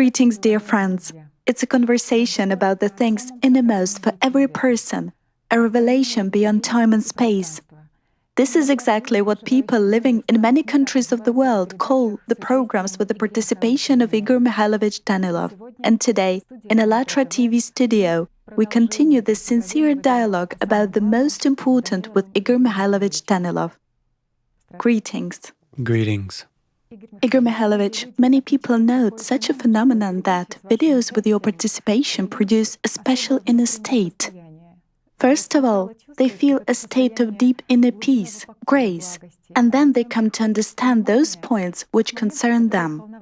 Greetings, dear friends. It's a conversation about the things innermost for every person, a revelation beyond time and space. This is exactly what people living in many countries of the world call the programs with the participation of Igor Mikhailovich Dnilov. And today, in АЛЛАТРА TV studio, we continue this sincere dialogue about the most important with Igor Mikhailovich Dnilov. Greetings. Greetings. Igor Mikhailovich, many people note such a phenomenon that videos with your participation produce a special inner state. First of all, they feel a state of deep inner peace, grace, and then they come to understand those points which concern them.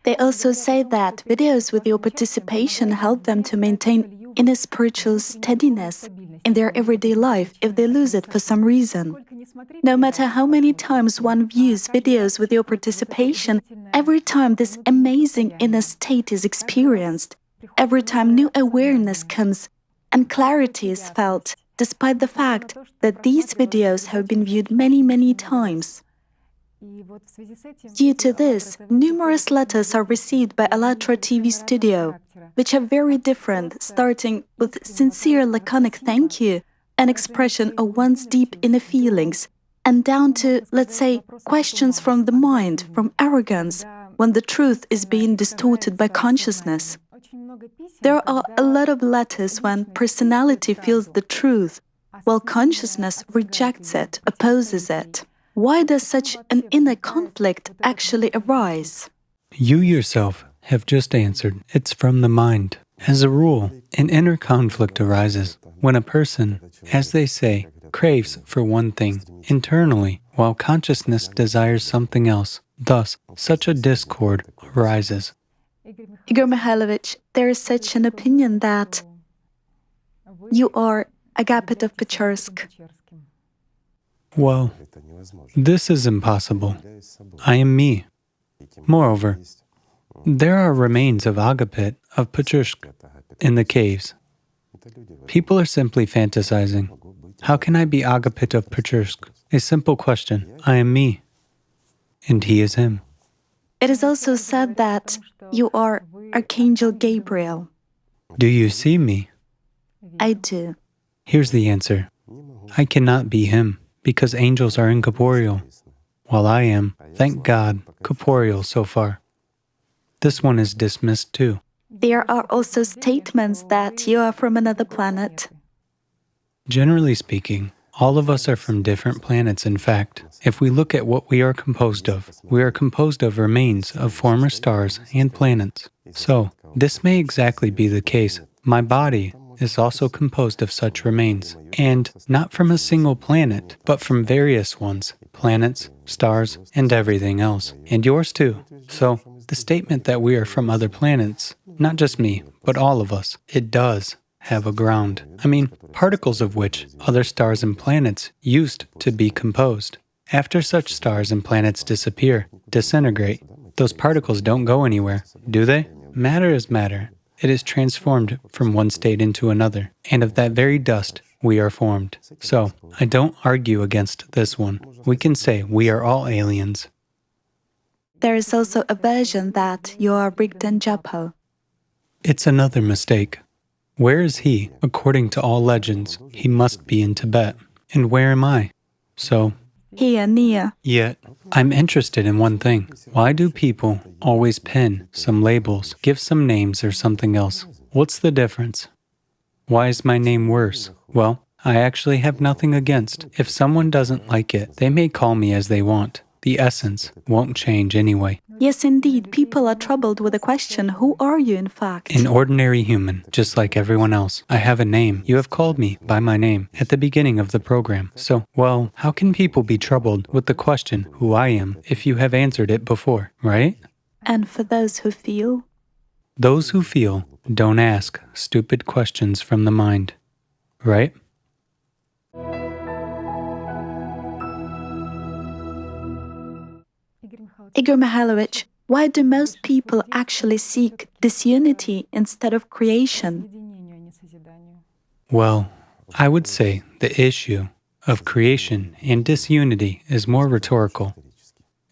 They also say that videos with your participation help them to maintain inner spiritual steadiness in their everyday life if they lose it for some reason. No matter how many times one views videos with your participation, every time this amazing inner state is experienced, every time new awareness comes and clarity is felt, despite the fact that these videos have been viewed many times. Due to this, numerous letters are received by АЛЛАТРА TV studio, which are very different, starting with sincere laconic thank you, an expression of one's deep inner feelings, and down to, let's say, questions from the mind, from arrogance, when the truth is being distorted by consciousness. There are a lot of letters when personality feels the truth, while consciousness rejects it, opposes it. Why does such an inner conflict actually arise? You yourself have just answered. It's from the mind. As a rule, an inner conflict arises when a person, as they say, craves for one thing internally, while consciousness desires something else. Thus, such a discord arises. Igor Mikhailovich, there is such an opinion that you are Agapit of Pechorsk. Well, this is impossible. I am me. Moreover, there are remains of Agapit of Pechorsk in the caves. People are simply fantasizing. How can I be Agapit of Pechorsk? A simple question. I am me, and he is him. It is also said that you are Archangel Gabriel. Do you see me? I do. Here's the answer. I cannot be him, because angels are incorporeal, while I am, thank God, corporeal so far. This one is dismissed too. There are also statements that you are from another planet. Generally speaking, all of us are from different planets. In fact, if we look at what we are composed of remains of former stars and planets. So, this may exactly be the case. My body is also composed of such remains, and not from a single planet, but from various ones, planets, stars, and everything else, and yours too. So, the statement that we are from other planets, not just me, but all of us, it does have a ground. I mean, particles of which other stars and planets used to be composed. After such stars and planets disappear, disintegrate, those particles don't go anywhere, do they? Matter is matter. It is transformed from one state into another, and of that very dust we are formed. So, I don't argue against this one. We can say we are all aliens. There is also a version that you are Rigdan Japo. It's another mistake. Where is he? According to all legends, he must be in Tibet. And where am I? So, Here, near. Yet, I'm interested in one thing. Why do people always pen some labels, give some names or something else? What's the difference? Why is my name worse? Well, I actually have nothing against. If someone doesn't like it, they may call me as they want. The essence won't change anyway. Yes, indeed, people are troubled with the question, who are you in fact? An ordinary human, just like everyone else. I have a name. You have called me by my name at the beginning of the program. So, well, how can people be troubled with the question, who I am, if you have answered it before, right? And for those who feel? Those who feel don't ask stupid questions from the mind, right? Igor Mikhailovich, why do most people actually seek disunity instead of creation? Well, I would say the issue of creation and disunity is more rhetorical.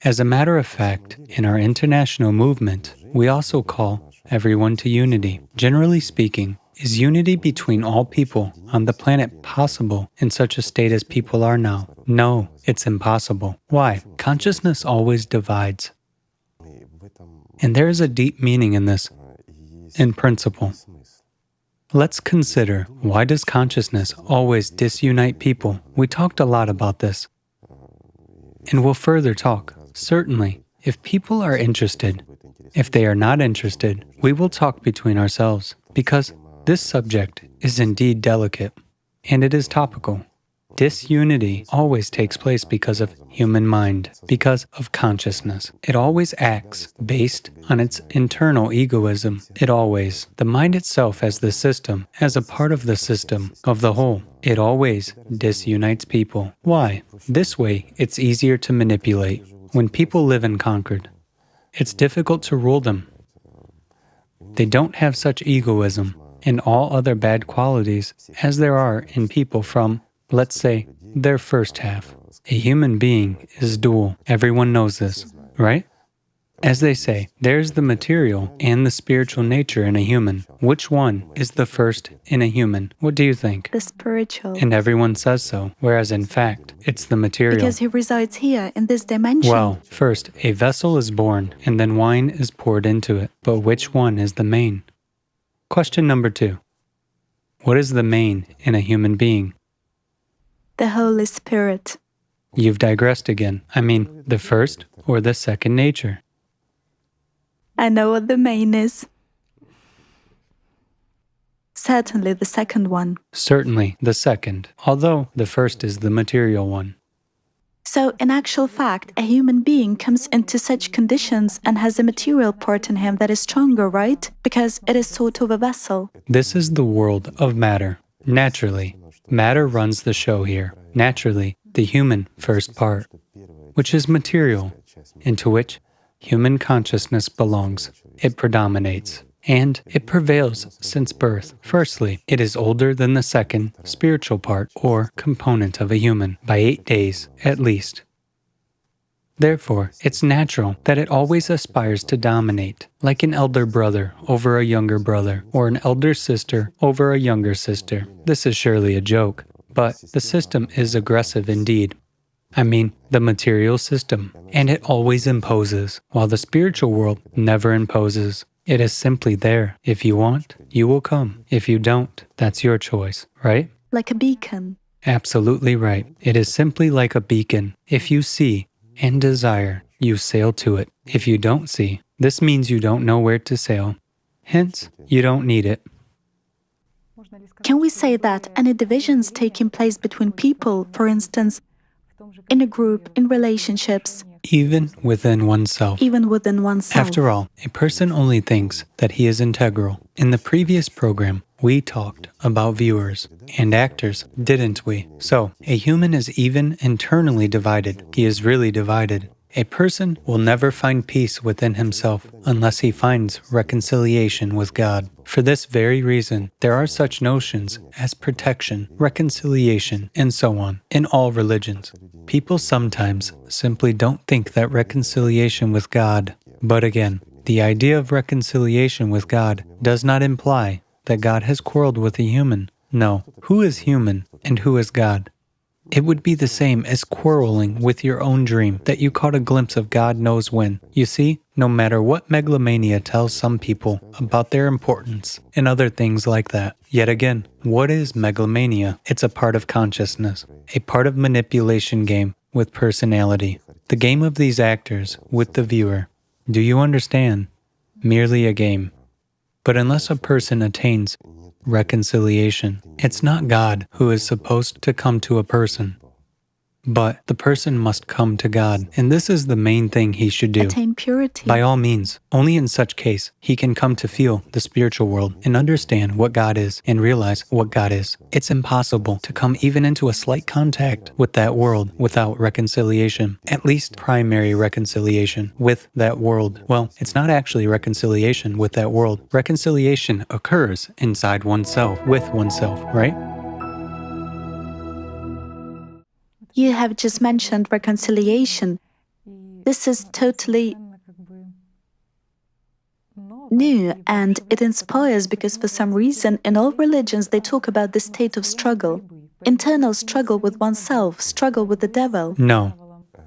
As a matter of fact, in our international movement, we also call everyone to unity. Generally speaking, is unity between all people on the planet possible in such a state as people are now? No, it's impossible. Why? Consciousness always divides. And there is a deep meaning in this, in principle. Let's consider, why does consciousness always disunite people? We talked a lot about this. And we'll further talk. Certainly, if people are interested, if they are not interested, we will talk between ourselves, because this subject is indeed delicate, and it is topical. Disunity always takes place because of human mind, because of consciousness. It always acts based on its internal egoism. The mind itself as the system, as a part of the system, of the whole, it always disunites people. Why? This way, it's easier to manipulate. When people live in Concord, it's difficult to rule them. They don't have such egoism and all other bad qualities as there are in people from, let's say, their first half. A human being is dual. Everyone knows this, right? As they say, there's the material and the spiritual nature in a human. Which one is the first in a human? What do you think? The spiritual. And everyone says so, whereas in fact, it's the material. Because he resides here, in this dimension. Well, first, a vessel is born, and then wine is poured into it. But which one is the main? Question number 2. What is the main in a human being? The Holy Spirit. You've digressed again. I mean, the first or the second nature? I know what the main is. Certainly the second one. Certainly the second, although the first is the material one. So, in actual fact, a human being comes into such conditions and has a material part in him that is stronger, right? Because it is sort of a vessel. This is the world of matter. Naturally, matter runs the show here. Naturally, the human first part, which is material, into which human consciousness belongs. It predominates. And it prevails since birth. Firstly, it is older than the second, spiritual part, or component of a human, by 8 days, at least. Therefore, it's natural that it always aspires to dominate, like an elder brother over a younger brother, or an elder sister over a younger sister. This is surely a joke, but the system is aggressive indeed. I mean, the material system, and it always imposes, while the spiritual world never imposes. It is simply there. If you want, you will come. If you don't, that's your choice, right? Like a beacon. Absolutely right. It is simply like a beacon. If you see and desire, you sail to it. If you don't see, this means you don't know where to sail. Hence, you don't need it. Can we say that any divisions taking place between people, for instance, in a group, in relationships, Even within oneself. even within oneself? After all, a person only thinks that he is integral. In the previous program, we talked about viewers and actors, didn't we? So, a human is even internally divided. He is really divided. A person will never find peace within himself unless he finds reconciliation with God. For this very reason, there are such notions as protection, reconciliation, and so on in all religions. People sometimes simply don't think that reconciliation with God. But again, the idea of reconciliation with God does not imply that God has quarreled with a human. No, who is human and who is God? It would be the same as quarreling with your own dream that you caught a glimpse of God knows when. You see, no matter what megalomania tells some people about their importance and other things like that. Yet again, what is megalomania? It's a part of consciousness, a part of manipulation game with personality. The game of these actors with the viewer. Do you understand? Merely a game. But unless a person attains reconciliation, it's not God who is supposed to come to a person, but the person must come to God. And this is the main thing he should do. Attain purity. By all means, only in such case, he can come to feel the spiritual world and understand what God is and realize what God is. It's impossible to come even into a slight contact with that world without reconciliation, at least primary reconciliation with that world. Well, it's not actually reconciliation with that world. Reconciliation occurs inside oneself, with oneself, right? You have just mentioned reconciliation. This is totally new, and it inspires because for some reason in all religions they talk about the state of struggle. Internal struggle with oneself, struggle with the devil. No.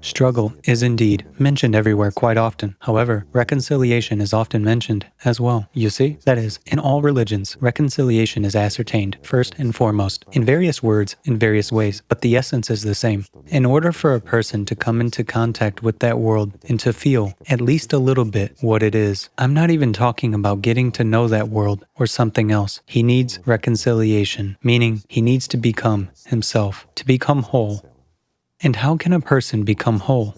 Struggle is indeed mentioned everywhere quite often. However, reconciliation is often mentioned as well. You see? That is, in all religions, reconciliation is ascertained, first and foremost, in various words, in various ways, but the essence is the same. In order for a person to come into contact with that world and to feel, at least a little bit, what it is, I'm not even talking about getting to know that world or something else. He needs reconciliation, meaning he needs to become himself, to become whole. And how can a person become whole?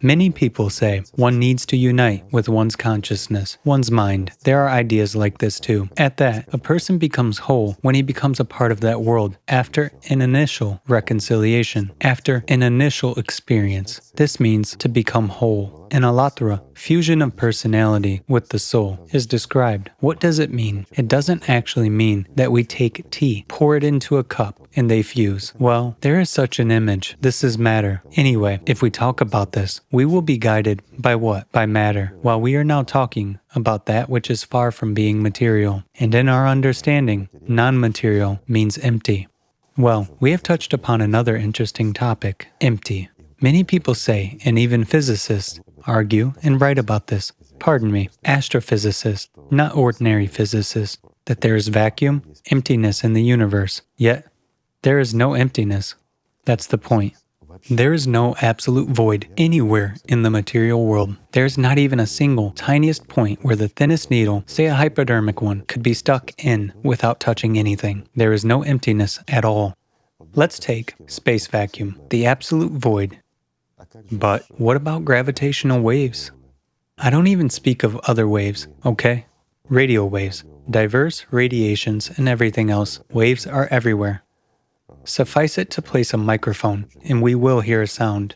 Many people say one needs to unite with one's consciousness, one's mind. There are ideas like this too. At that, a person becomes whole when he becomes a part of that world after an initial reconciliation, after an initial experience. This means to become whole. In Alatra, fusion of personality with the soul is described. What does it mean? It doesn't actually mean that we take tea, pour it into a cup, and they fuse. Well, there is such an image. This is matter. Anyway, if we talk about this, we will be guided by what? By matter. While we are now talking about that which is far from being material. And in our understanding, non-material means empty. Well, we have touched upon another interesting topic, empty. Many people say, and even physicists, argue and write about this. Pardon me, astrophysicists, not ordinary physicists, that there is vacuum, emptiness in the universe. Yet, there is no emptiness. That's the point. There is no absolute void anywhere in the material world. There is not even a single, tiniest point where the thinnest needle, say a hypodermic one, could be stuck in without touching anything. There is no emptiness at all. Let's take space vacuum, the absolute void. But what about gravitational waves? I don't even speak of other waves, okay? Radio waves, diverse radiations and everything else. Waves are everywhere. Suffice it to place a microphone, and we will hear a sound.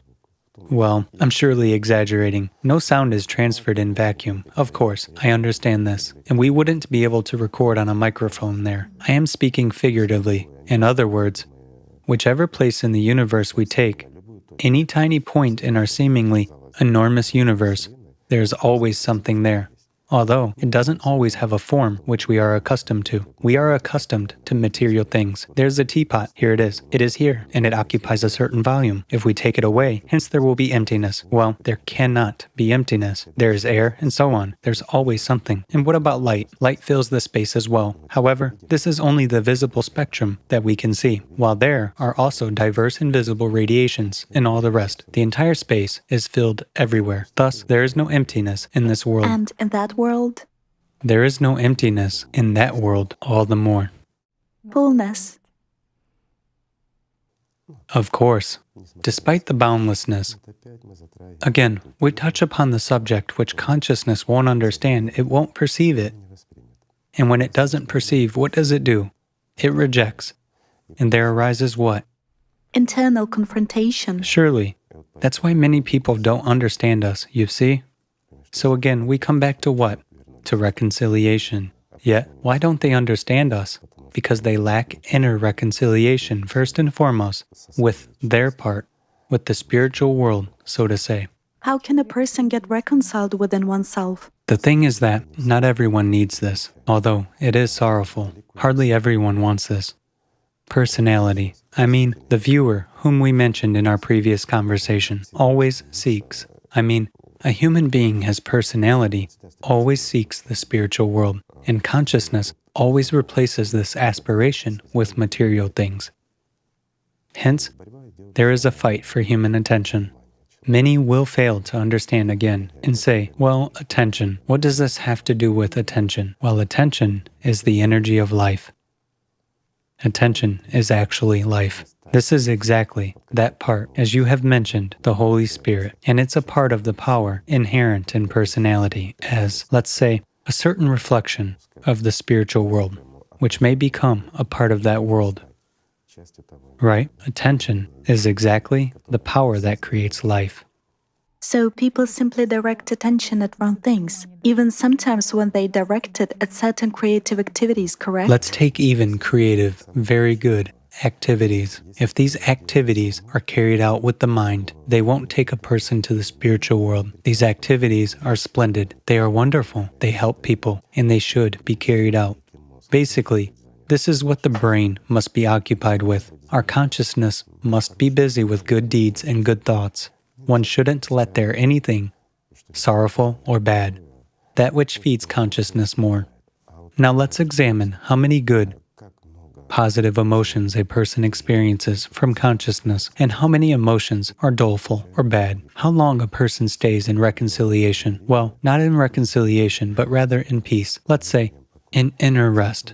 Well, I'm surely exaggerating. No sound is transferred in vacuum. Of course, I understand this. And we wouldn't be able to record on a microphone there. I am speaking figuratively. In other words, whichever place in the universe we take, any tiny point in our seemingly enormous universe, there's always something there. Although it doesn't always have a form which we are accustomed to. We are accustomed to material things. There's a teapot, here it is. It is here, and it occupies a certain volume. If we take it away, hence there will be emptiness. Well, there cannot be emptiness. There is air, and so on. There's always something. And what about light? Light fills the space as well. However, this is only the visible spectrum that we can see, while there are also diverse invisible radiations and all the rest. The entire space is filled everywhere. Thus, there is no emptiness in this world. And in that world, there is no emptiness in that world all the more. Fullness. Of course, despite the boundlessness. Again, we touch upon the subject which consciousness won't understand. It won't perceive it. And when it doesn't perceive, what does it do? It rejects. And there arises what? Internal confrontation. Surely. That's why many people don't understand us, you see? So again, we come back to what? To reconciliation. Yet, why don't they understand us? Because they lack inner reconciliation, first and foremost, with their part, with the spiritual world, so to say. How can a person get reconciled within oneself? The thing is that not everyone needs this, although it is sorrowful. Hardly everyone wants this. Personality, I mean, the viewer, whom we mentioned in our previous conversation, always seeks. A human being has personality, always seeks the spiritual world, and consciousness always replaces this aspiration with material things. Hence, there is a fight for human attention. Many will fail to understand again and say, well, attention, what does this have to do with attention? Well, attention is the energy of life. Attention is actually life. This is exactly that part, as you have mentioned, the Holy Spirit, and it's a part of the power inherent in personality as, let's say, a certain reflection of the spiritual world, which may become a part of that world. Right? Attention is exactly the power that creates life. So people simply direct attention at wrong things, even sometimes when they direct it at certain creative activities, correct? Let's take even creative, very good, activities. If these activities are carried out with the mind, they won't take a person to the spiritual world. These activities are splendid. They are wonderful. They help people, and they should be carried out. Basically, this is what the brain must be occupied with. Our consciousness must be busy with good deeds and good thoughts. One shouldn't let there anything sorrowful or bad, that which feeds consciousness more. Now let's examine how many good, positive emotions a person experiences from consciousness and how many emotions are doleful or bad. How long a person stays in reconciliation. Well, not in reconciliation, but rather in peace. Let's say in inner rest.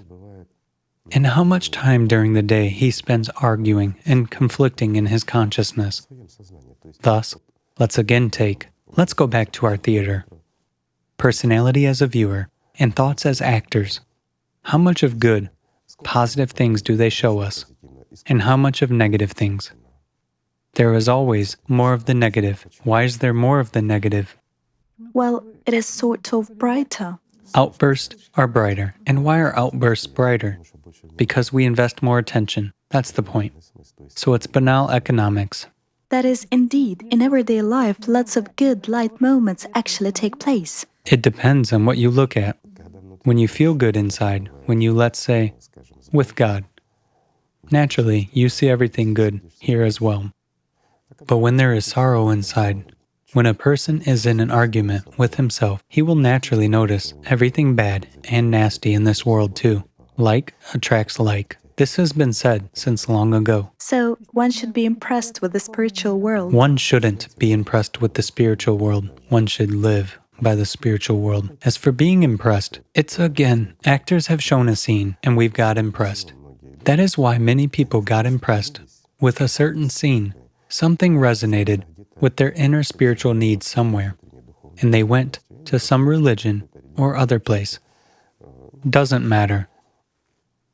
And how much time during the day he spends arguing and conflicting in his consciousness. Thus, let's go back to our theater. Personality as a viewer and thoughts as actors. How much of good, positive things do they show us, and how much of negative things? There is always more of the negative. Why is there more of the negative? Well, it is sort of brighter. Outbursts are brighter. And why are outbursts brighter? Because we invest more attention. That's the point. So it's banal economics. That is, indeed, in everyday life, lots of good, light moments actually take place. It depends on what you look at. When you feel good inside, when you, let's say, with God, naturally, you see everything good here as well. But when there is sorrow inside, when a person is in an argument with himself, he will naturally notice everything bad and nasty in this world too. Like attracts like. This has been said since long ago. So, one should be impressed with the spiritual world. One shouldn't be impressed with the spiritual world. One should live by the spiritual world. As for being impressed, it's again, actors have shown a scene and we've got impressed. That is why many people got impressed with a certain scene. Something resonated with their inner spiritual needs somewhere, and they went to some religion or other place. Doesn't matter.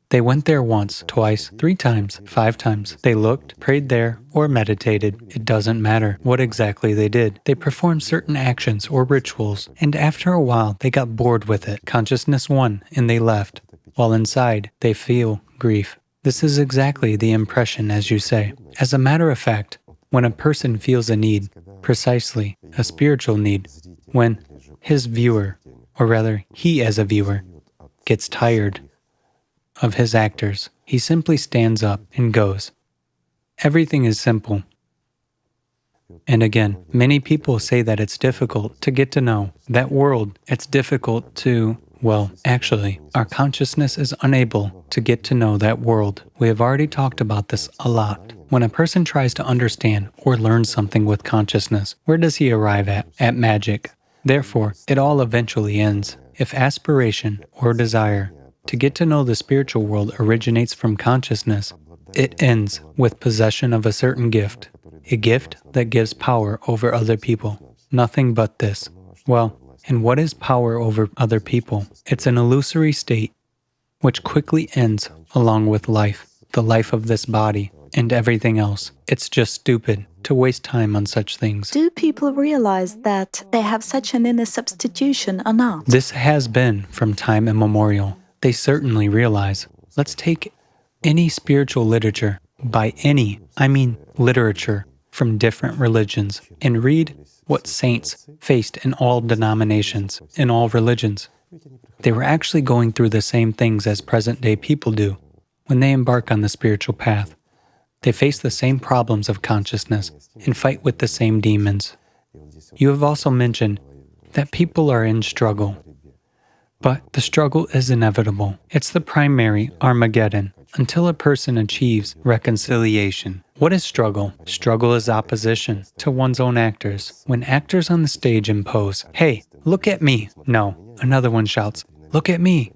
They went there once, twice, 3 times, 5 times. They looked, prayed there, or meditated. It doesn't matter what exactly they did. They performed certain actions or rituals, and after a while, they got bored with it. Consciousness won, and they left. While inside, they feel grief. This is exactly the impression, as you say. As a matter of fact, when a person feels a need, precisely a spiritual need, when his viewer, or rather, he as a viewer, gets tired of his actors, he simply stands up and goes. Everything is simple. And again, many people say that it's difficult to get to know that world. It's difficult to, well, actually, our consciousness is unable to get to know that world. We have already talked about this a lot. When a person tries to understand or learn something with consciousness, where does he arrive at? At magic. Therefore, it all eventually ends. If aspiration or desire to get to know the spiritual world originates from consciousness, it ends with possession of a certain gift, a gift that gives power over other people. Nothing but this. Well, and what is power over other people? It's an illusory state which quickly ends along with life, the life of this body, and everything else. It's just stupid to waste time on such things. Do people realize that they have such an inner substitution or not? This has been from time immemorial. They certainly realize. Let's take any spiritual literature, by any, I mean literature, from different religions, and read what saints faced in all denominations, in all religions. They were actually going through the same things as present-day people do when they embark on the spiritual path. They face the same problems of consciousness and fight with the same demons. You have also mentioned that people are in struggle. But the struggle is inevitable. It's the primary Armageddon until a person achieves reconciliation. What is struggle? Struggle is opposition to one's own actors. When actors on the stage impose, "Hey, look at me." No, another one shouts, "Look at me."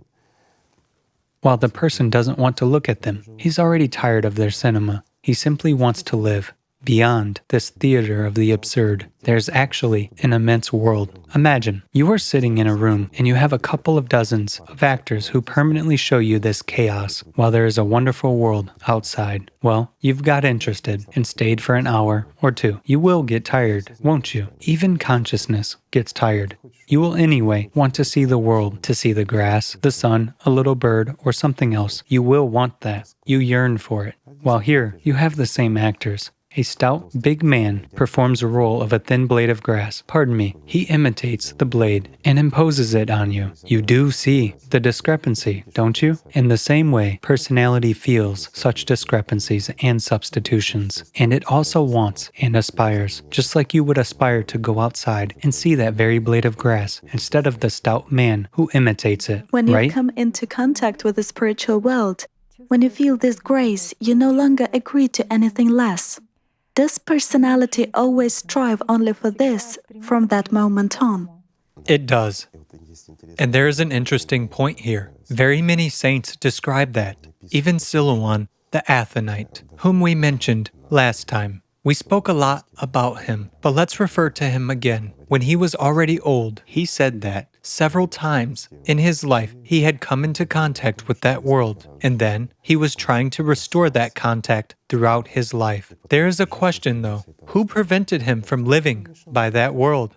While the person doesn't want to look at them, he's already tired of their cinema. He simply wants to live. Beyond this theater of the absurd, there's actually an immense world. Imagine, you are sitting in a room and you have a couple of dozens of actors who permanently show you this chaos while there is a wonderful world outside. Well, you've got interested and stayed for an hour or 2. You will get tired, won't you? Even consciousness gets tired. You will anyway want to see the world, to see the grass, the sun, a little bird, or something else. You will want that. You yearn for it. while here you have the same actors. A stout, big man performs a role of a thin blade of grass. Pardon me, he imitates the blade and imposes it on you. You do see the discrepancy, don't you? In the same way, personality feels such discrepancies and substitutions, and it also wants and aspires, just like you would aspire to go outside and see that very blade of grass instead of the stout man who imitates it, When you right? come into contact with the spiritual world, when you feel this grace, you no longer agree to anything less. Does personality always strive only for this from that moment on? It does. And there is an interesting point here. Very many saints describe that. Even Silouan, the Athonite, whom we mentioned last time. We spoke a lot about him, but let's refer to him again. When he was already old, he said that several times in his life he had come into contact with that world, and then he was trying to restore that contact throughout his life. There is a question though, who prevented him from living by that world?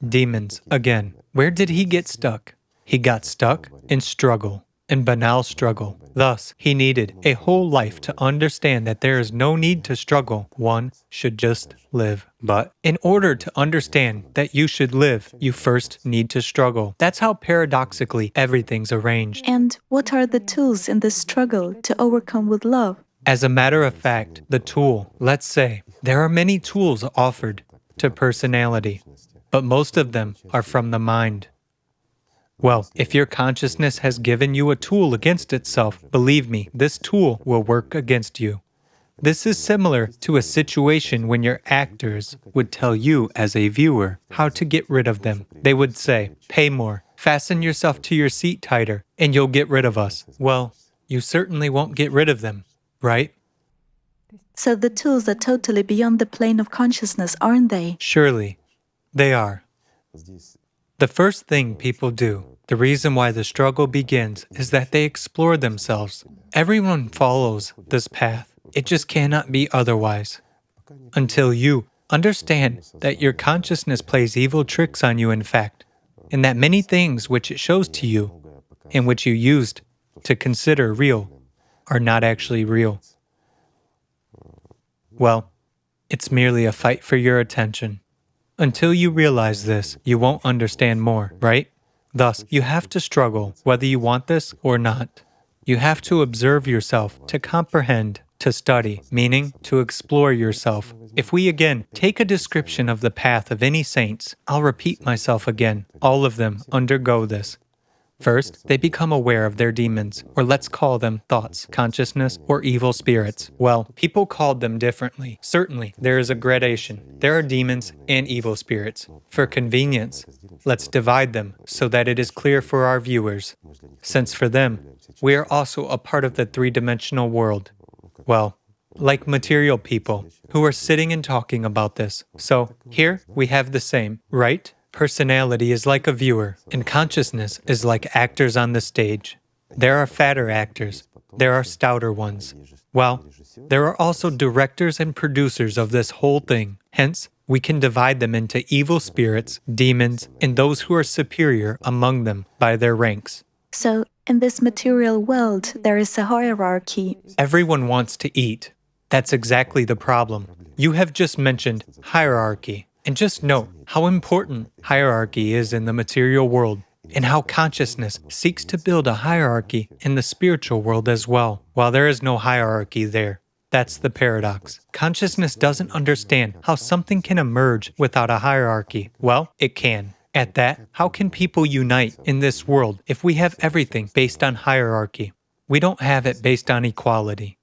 Demons, again. Where did he get stuck? He got stuck in struggle, in banal struggle. Thus, he needed a whole life to understand that there is no need to struggle. One should just live. But in order to understand that you should live, you first need to struggle. That's how paradoxically everything's arranged. And what are the tools in this struggle to overcome with love? As a matter of fact, the tool, let's say, there are many tools offered to personality, but most of them are from the mind. Well, if your consciousness has given you a tool against itself, believe me, this tool will work against you. This is similar to a situation when your actors would tell you as a viewer how to get rid of them. They would say, pay more, fasten yourself to your seat tighter, and you'll get rid of us. Well, you certainly won't get rid of them, right? So the tools are totally beyond the plane of consciousness, aren't they? Surely, they are. The first thing people do, the reason why the struggle begins, is that they explore themselves. Everyone follows this path. It just cannot be otherwise. Until you understand that your consciousness plays evil tricks on you, in fact, and that many things which it shows to you, and which you used to consider real, are not actually real. Well, it's merely a fight for your attention. Until you realize this, you won't understand more, right? Thus, you have to struggle, whether you want this or not. You have to observe yourself, to comprehend, to study, meaning to explore yourself. If we again take a description of the path of any saints, I'll repeat myself again. All of them undergo this. First, they become aware of their demons, or let's call them thoughts, consciousness, or evil spirits. Well, people called them differently. Certainly, there is a gradation. There are demons and evil spirits. For convenience, let's divide them so that it is clear for our viewers, since for them, we are also a part of the three-dimensional world. Well, like material people who are sitting and talking about this. So, here we have the same, right? Personality is like a viewer, and consciousness is like actors on the stage. There are fatter actors. There are stouter ones. Well, there are also directors and producers of this whole thing. Hence, we can divide them into evil spirits, demons, and those who are superior among them by their ranks. So, in this material world, there is a hierarchy. Everyone wants to eat. That's exactly the problem. You have just mentioned hierarchy. And just note how important hierarchy is in the material world, and how consciousness seeks to build a hierarchy in the spiritual world as well, while there is no hierarchy there. That's the paradox. Consciousness doesn't understand how something can emerge without a hierarchy. Well, it can. At that, how can people unite in this world if we have everything based on hierarchy? We don't have it based on equality,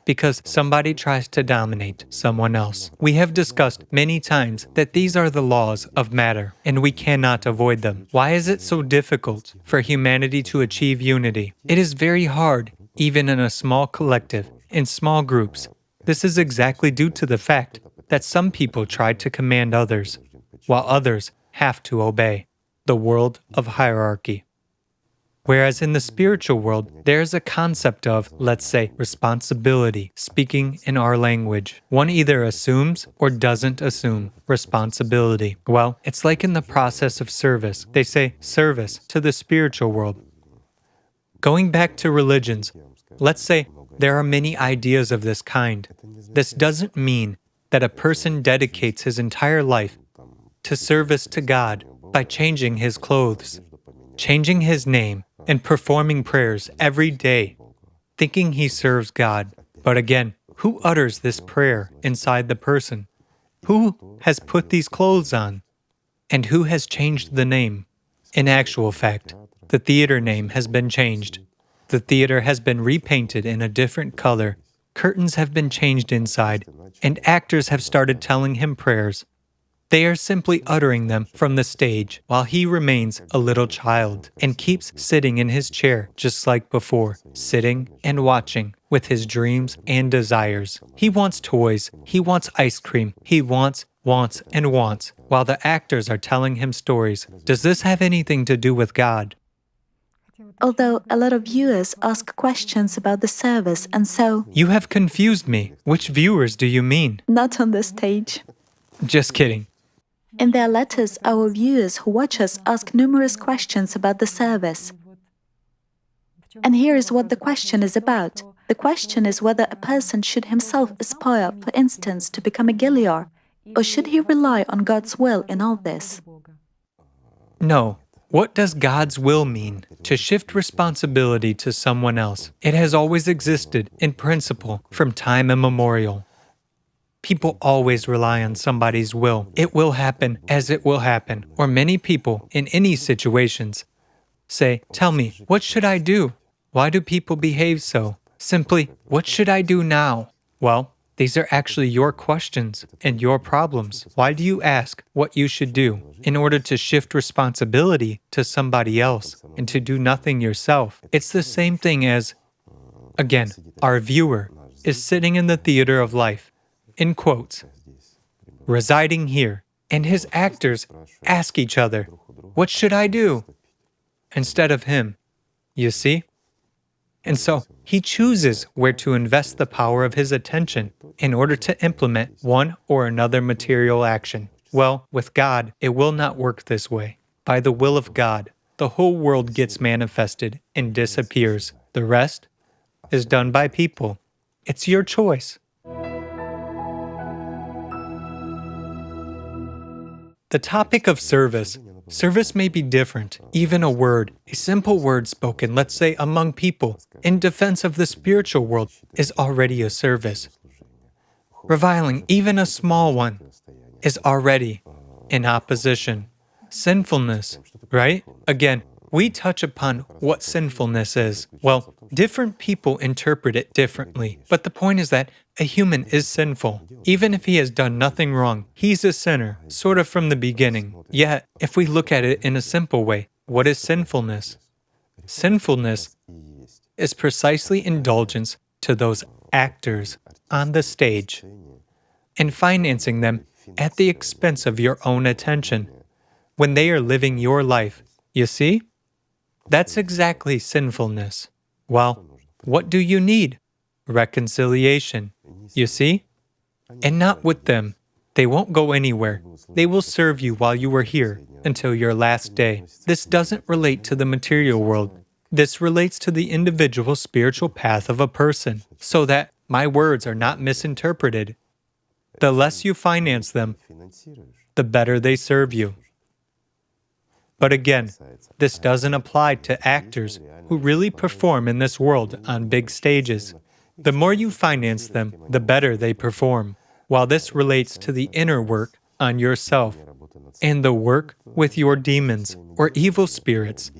because somebody tries to dominate someone else. We have discussed many times that these are the laws of matter, and we cannot avoid them. Why is it so difficult for humanity to achieve unity? It is very hard, even in a small collective, in small groups. This is exactly due to the fact that some people try to command others, while others have to obey. The world of hierarchy. Whereas in the spiritual world, there's a concept of, let's say, responsibility, speaking in our language. One either assumes or doesn't assume responsibility. Well, it's like in the process of service. They say service to the spiritual world. Going back to religions, let's say There are many ideas of this kind. This doesn't mean that a person dedicates his entire life to service to God by changing his clothes, changing his name, and performing prayers every day, thinking he serves God. But again, who utters this prayer inside the person? Who has put these clothes on? And who has changed the name? In actual fact, the theater name has been changed. The theater has been repainted in a different color. Curtains have been changed inside, and actors have started telling him prayers. They are simply uttering them from the stage while he remains a little child and keeps sitting in his chair just like before, sitting and watching with his dreams and desires. He wants toys, he wants ice cream, he wants, and wants, while the actors are telling him stories. Does this have anything to do with God? Although a lot of viewers ask questions about the service, and so... You have confused me. Which viewers do you mean? Not on the stage. Just kidding. In their letters, our viewers who watch us ask numerous questions about the service. And here is what the question is about. The question is whether a person should himself aspire, for instance, to become a Gilear, or should he rely on God's will in all this? No. What does God's will mean? To shift responsibility to someone else. It has always existed, in principle, from time immemorial. People always rely on somebody's will. It will happen as it will happen. Or many people, in any situations, say, "Tell me, what should I do? Why do people behave so?" Simply, what should I do now? Well, these are actually your questions and your problems. Why do you ask what you should do? In order to shift responsibility to somebody else and to do nothing yourself. It's the same thing as, again, our viewer is sitting in the theater of life, in quotes, residing here, and his actors ask each other, "What should I do?" instead of him. You see? And so he chooses where to invest the power of his attention in order to implement one or another material action. Well, with God, it will not work this way. By the will of God, the whole world gets manifested and disappears. The rest is done by people. It's your choice. The topic of service. Service may be different. Even a word, a simple word spoken, let's say among people, in defense of the spiritual world, is already a service. Reviling, even a small one, is already in opposition. Sinfulness, right? Again, we touch upon what sinfulness is. Well, different people interpret it differently, but the point is that a human is sinful. Even if he has done nothing wrong, he's a sinner, sort of from the beginning. Yet, if we look at it in a simple way, what is sinfulness? Sinfulness is precisely indulgence to those actors on the stage and financing them at the expense of your own attention when they are living your life. You see? That's exactly sinfulness. Well, what do you need? Reconciliation. You see? And not with them. They won't go anywhere. They will serve you while you are here until your last day. This doesn't relate to the material world. This relates to the individual spiritual path of a person, so that my words are not misinterpreted. The less you finance them, the better they serve you. But again, this doesn't apply to actors who really perform in this world on big stages. The more you finance them, the better they perform. While this relates to the inner work on yourself and the work with your demons or evil spirits,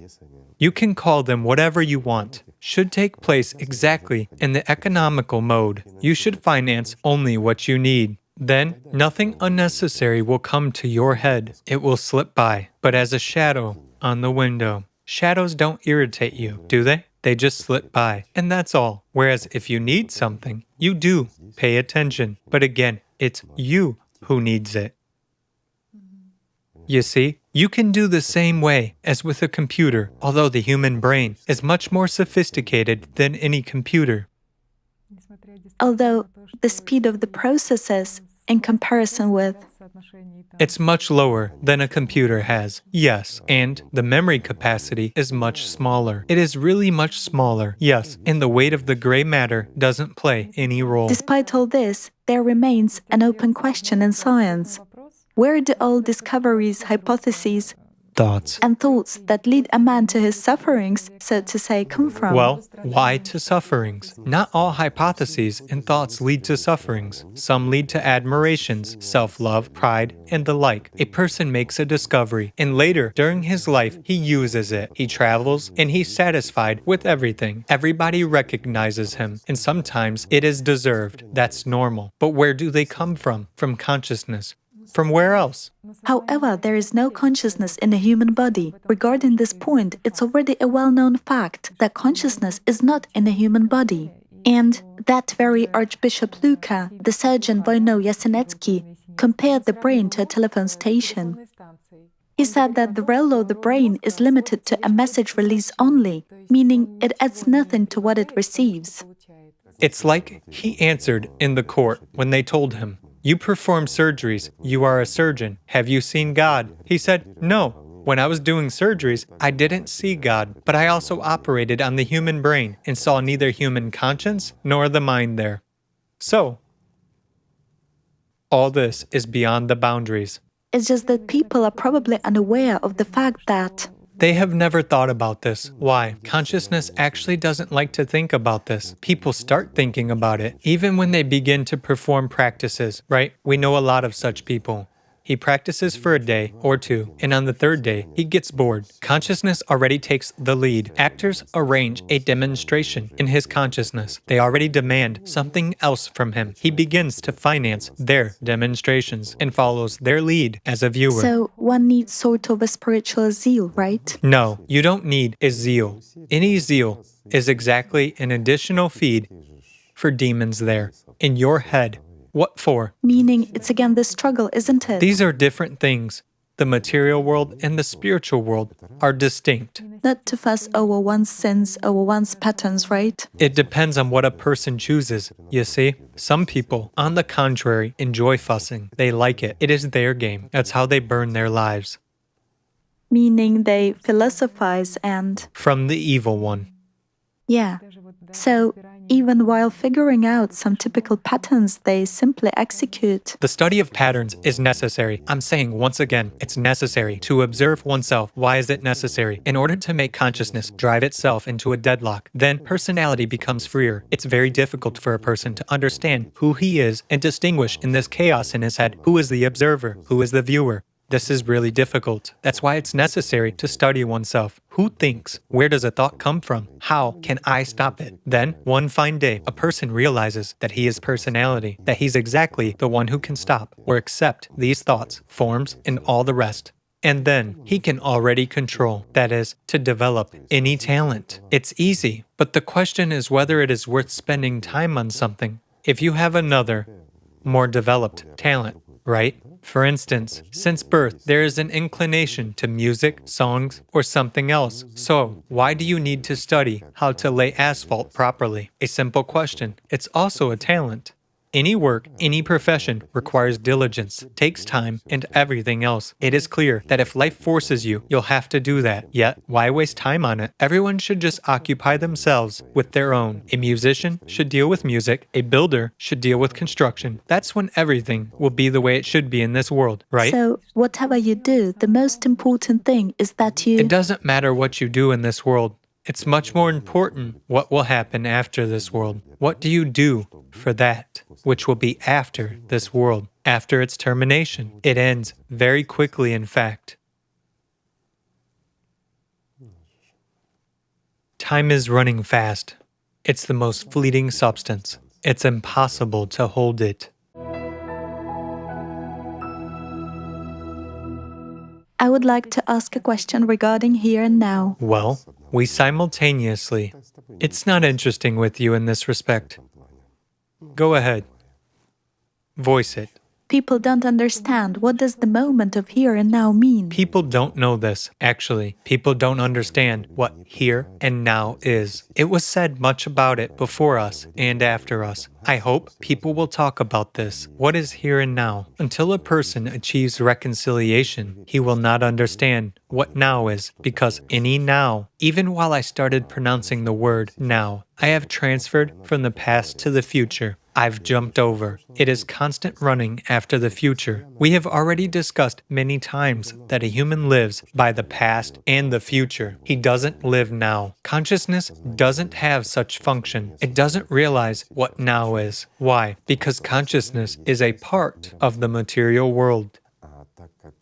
you can call them whatever you want, should take place exactly in the economical mode. You should finance only what you need. Then, nothing unnecessary will come to your head. It will slip by, but as a shadow on the window. Shadows don't irritate you, do they? They just slip by, and that's all. Whereas if you need something, you do pay attention. But again, it's you who needs it. You see, you can do the same way as with a computer, although the human brain is much more sophisticated than any computer. Although the speed of the processes in comparison with It's much lower than a computer has, yes, and the memory capacity is much smaller. It is really much smaller, yes, and the weight of the gray matter doesn't play any role. Despite all this, there remains an open question in science. Where do all discoveries, hypotheses, Thoughts. and thoughts that lead a man to his sufferings, so to say, come from? Well, why to sufferings? Not all hypotheses and thoughts lead to sufferings. Some lead to admirations, self-love, pride, and the like. A person makes a discovery, and later, during his life, he uses it. He travels, and he's satisfied with everything. Everybody recognizes him, and sometimes it is deserved. That's normal. But where do they come from? From consciousness. From where else? However, there is no consciousness in a human body. Regarding this point, it's already a well-known fact that consciousness is not in a human body. And that very Archbishop Luca, the surgeon Wojno Jasenecki, compared the brain to a telephone station. He said that the role of the brain is limited to a message release only, meaning it adds nothing to what it receives. It's like he answered in the court when they told him, "You perform surgeries. You are a surgeon. Have you seen God?" He said, "No. When I was doing surgeries, I didn't see God, but I also operated on the human brain and saw neither human conscience nor the mind there." So, all this is beyond the boundaries. It's just that people are probably unaware of the fact that They have never thought about this. Why? Consciousness actually doesn't like to think about this. People start thinking about it, even when they begin to perform practices, right? We know a lot of such people. He practices for a day or two, and on the third day, he gets bored. Consciousness already takes the lead. Actors arrange a demonstration in his consciousness. They already demand something else from him. He begins to finance their demonstrations and follows their lead as a viewer. so one needs sort of a spiritual zeal, right? No, you don't need a zeal. Any zeal is exactly an additional feed for demons there, in your head. What for? Meaning it's again the struggle, isn't it? These are different things. The material world and the spiritual world are distinct. Not to fuss over one's sins, over one's patterns, right? It depends on what a person chooses, you see? Some people, on the contrary, enjoy fussing. They like it. It is their game. That's how they burn their lives. Meaning they philosophize and... From the evil one. Yeah. So, even while figuring out some typical patterns, they simply execute. The study of patterns is necessary. I'm saying once again, it's necessary to observe oneself. Why is it necessary? In order to make consciousness drive itself into a deadlock, then personality becomes freer. It's very difficult for a person to understand who he is and distinguish in this chaos in his head who is the observer, who is the viewer. This is really difficult. That's why it's necessary to study oneself. Who thinks? Where does a thought come from? How can I stop it? Then, one fine day, a person realizes that he is personality, that he's exactly the one who can stop or accept these thoughts, forms, and all the rest. And then he can already control, that is, to develop any talent. It's easy, but the question is whether it is worth spending time on something. If you have another, more developed talent, right? For instance, since birth, there is an inclination to music, songs, or something else. So, why do you need to study how to lay asphalt properly? A simple question. It's also a talent. Any work, any profession requires diligence, takes time, and everything else. It is clear that if life forces you, you'll have to do that. Yet, why waste time on it? Everyone should just occupy themselves with their own. A musician should deal with music. A builder should deal with construction. That's when everything will be the way it should be in this world, right? So, whatever you do, the most important thing is that you... It doesn't matter what you do in this world. It's much more important what will happen after this world. What do you do for that which will be after this world, after its termination? It ends very quickly, in fact. Time is running fast. It's the most fleeting substance. It's impossible to hold it. I would like to ask a question regarding here and now. Well, we simultaneously. It's not interesting with you in this respect. Go ahead. Voice it. People don't understand what does the moment of here and now mean. People don't know this, actually. People don't understand what here and now is. It was said much about it before us and after us. I hope people will talk about this. What is here and now? Until a person achieves reconciliation, he will not understand what now is, because any now, even while I started pronouncing the word now, I have transferred from the past to the future. I've jumped over. It is constant running after the future. We have already discussed many times that a human lives by the past and the future. He doesn't live now. Consciousness doesn't have such function. It doesn't realize what now is. Why? Because consciousness is a part of the material world.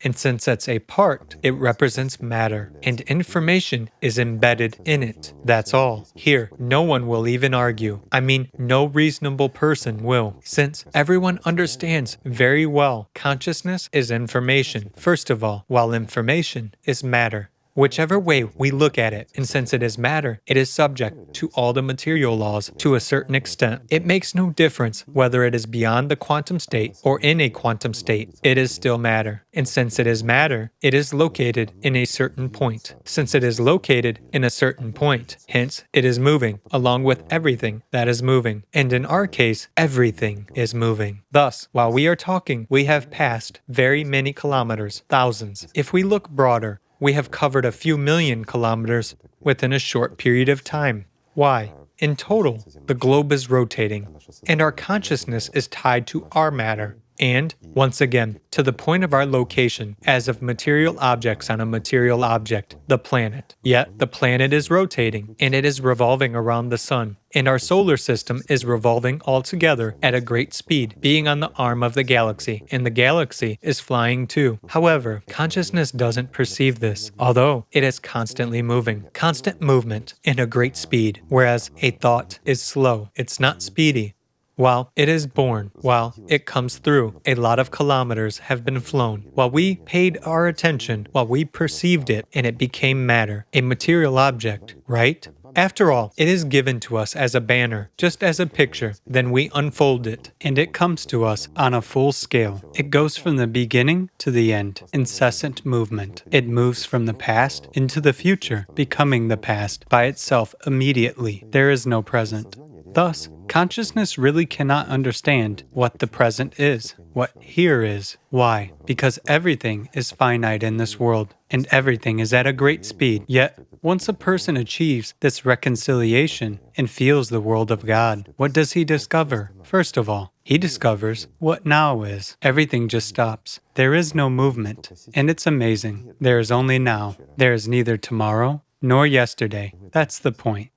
And since it's a part, it represents matter, and information is embedded in it. That's all. Here, no one will even argue. I mean, no reasonable person will, since everyone understands very well consciousness is information, first of all, while information is matter. Whichever way we look at it, and since it is matter, it is subject to all the material laws to a certain extent. It makes no difference whether it is beyond the quantum state or in a quantum state, it is still matter. And since it is matter, it is located in a certain point. Since it is located in a certain point, hence it is moving, along with everything that is moving. And in our case, everything is moving. Thus, while we are talking, we have passed very many kilometers, thousands. If we look broader, we have covered a few million kilometers within a short period of time. Why? In total, the globe is rotating, and our consciousness is tied to our matter. And, once again, to the point of our location, as of material objects on a material object, the planet. Yet, the planet is rotating, and it is revolving around the sun. And our solar system is revolving altogether at a great speed, being on the arm of the galaxy, and the galaxy is flying too. However, consciousness doesn't perceive this, although it is constantly moving. Constant movement in a great speed, whereas a thought is slow. It's not speedy. While it is born, while it comes through, a lot of kilometers have been flown. While we paid our attention, while we perceived it, and it became matter, a material object, right? After all, it is given to us as a banner, just as a picture. Then we unfold it, and it comes to us on a full scale. It goes from the beginning to the end, incessant movement. It moves from the past into the future, becoming the past by itself immediately. There is no present. Thus, consciousness really cannot understand what the present is, what here is. Why? Because everything is finite in this world, and everything is at a great speed. Yet, once a person achieves this reconciliation and feels the world of God, what does he discover? First of all, he discovers what now is. Everything just stops. There is no movement, and it's amazing. There is only now. There is neither tomorrow nor yesterday. That's the point.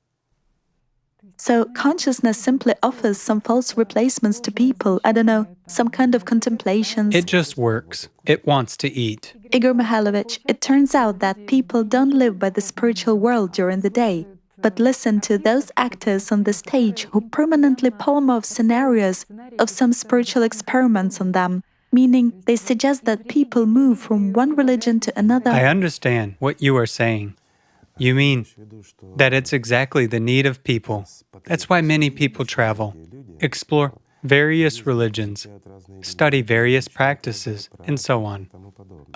So consciousness simply offers some false replacements to people, I don't know, some kind of contemplations. It just works. It wants to eat. Igor Mikhailovich, it turns out that people don't live by the spiritual world during the day, but listen to those actors on the stage who permanently palm off scenarios of some spiritual experiments on them, meaning they suggest that people move from one religion to another. I understand what you are saying. You mean that it's exactly the need of people. That's why many people travel, explore various religions, study various practices, and so on.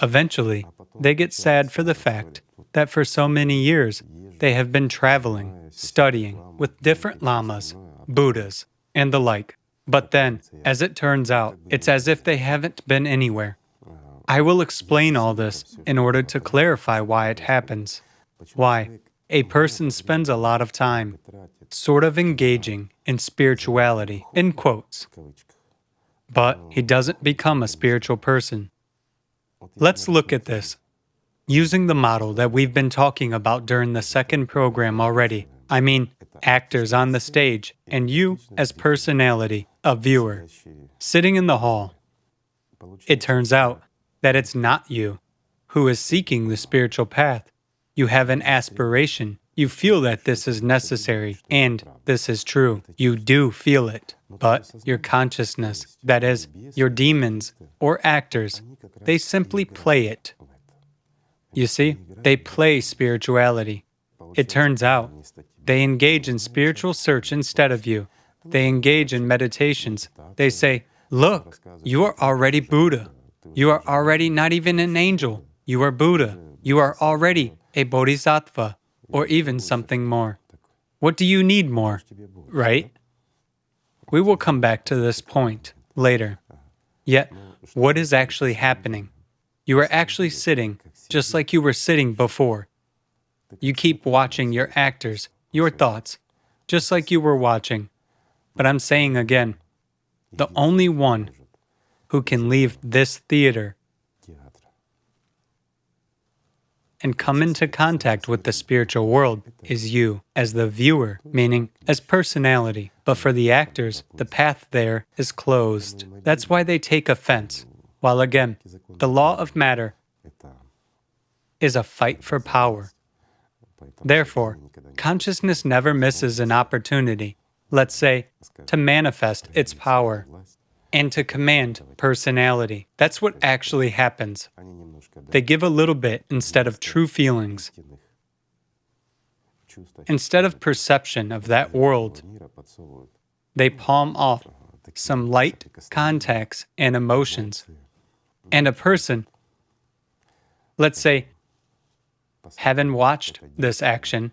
Eventually, they get sad for the fact that for so many years they have been traveling, studying with different lamas, Buddhas, and the like. But then, as it turns out, it's as if they haven't been anywhere. I will explain all this in order to clarify why it happens. Why? A person spends a lot of time sort of engaging in spirituality, in quotes, but he doesn't become a spiritual person. Let's look at this. Using the model that we've been talking about during the second program already, I mean, actors on the stage, and you as personality, a viewer, sitting in the hall. It turns out that it's not you who is seeking the spiritual path. You have an aspiration. You feel that this is necessary, and this is true. You do feel it. But your consciousness, that is, your demons or actors, they simply play it. You see, they play spirituality. It turns out they engage in spiritual search instead of you. They engage in meditations. They say, Look, you are already Buddha. You are already not even an angel. You are Buddha. You are already a bodhisattva, or even something more. What do you need more, right? We will come back to this point later. Yet, what is actually happening? You are actually sitting just like you were sitting before. You keep watching your actors, your thoughts, just like you were watching. But I'm saying again, the only one who can leave this theater and come into contact with the spiritual world is you, as the viewer, meaning as personality. But for the actors, the path there is closed. That's why they take offense. While again, the law of matter is a fight for power. Therefore, consciousness never misses an opportunity, let's say, to manifest its power and to command personality. That's what actually happens. They give a little bit instead of true feelings. Instead of perception of that world, they palm off some light contacts and emotions. And a person, let's say, having watched this action,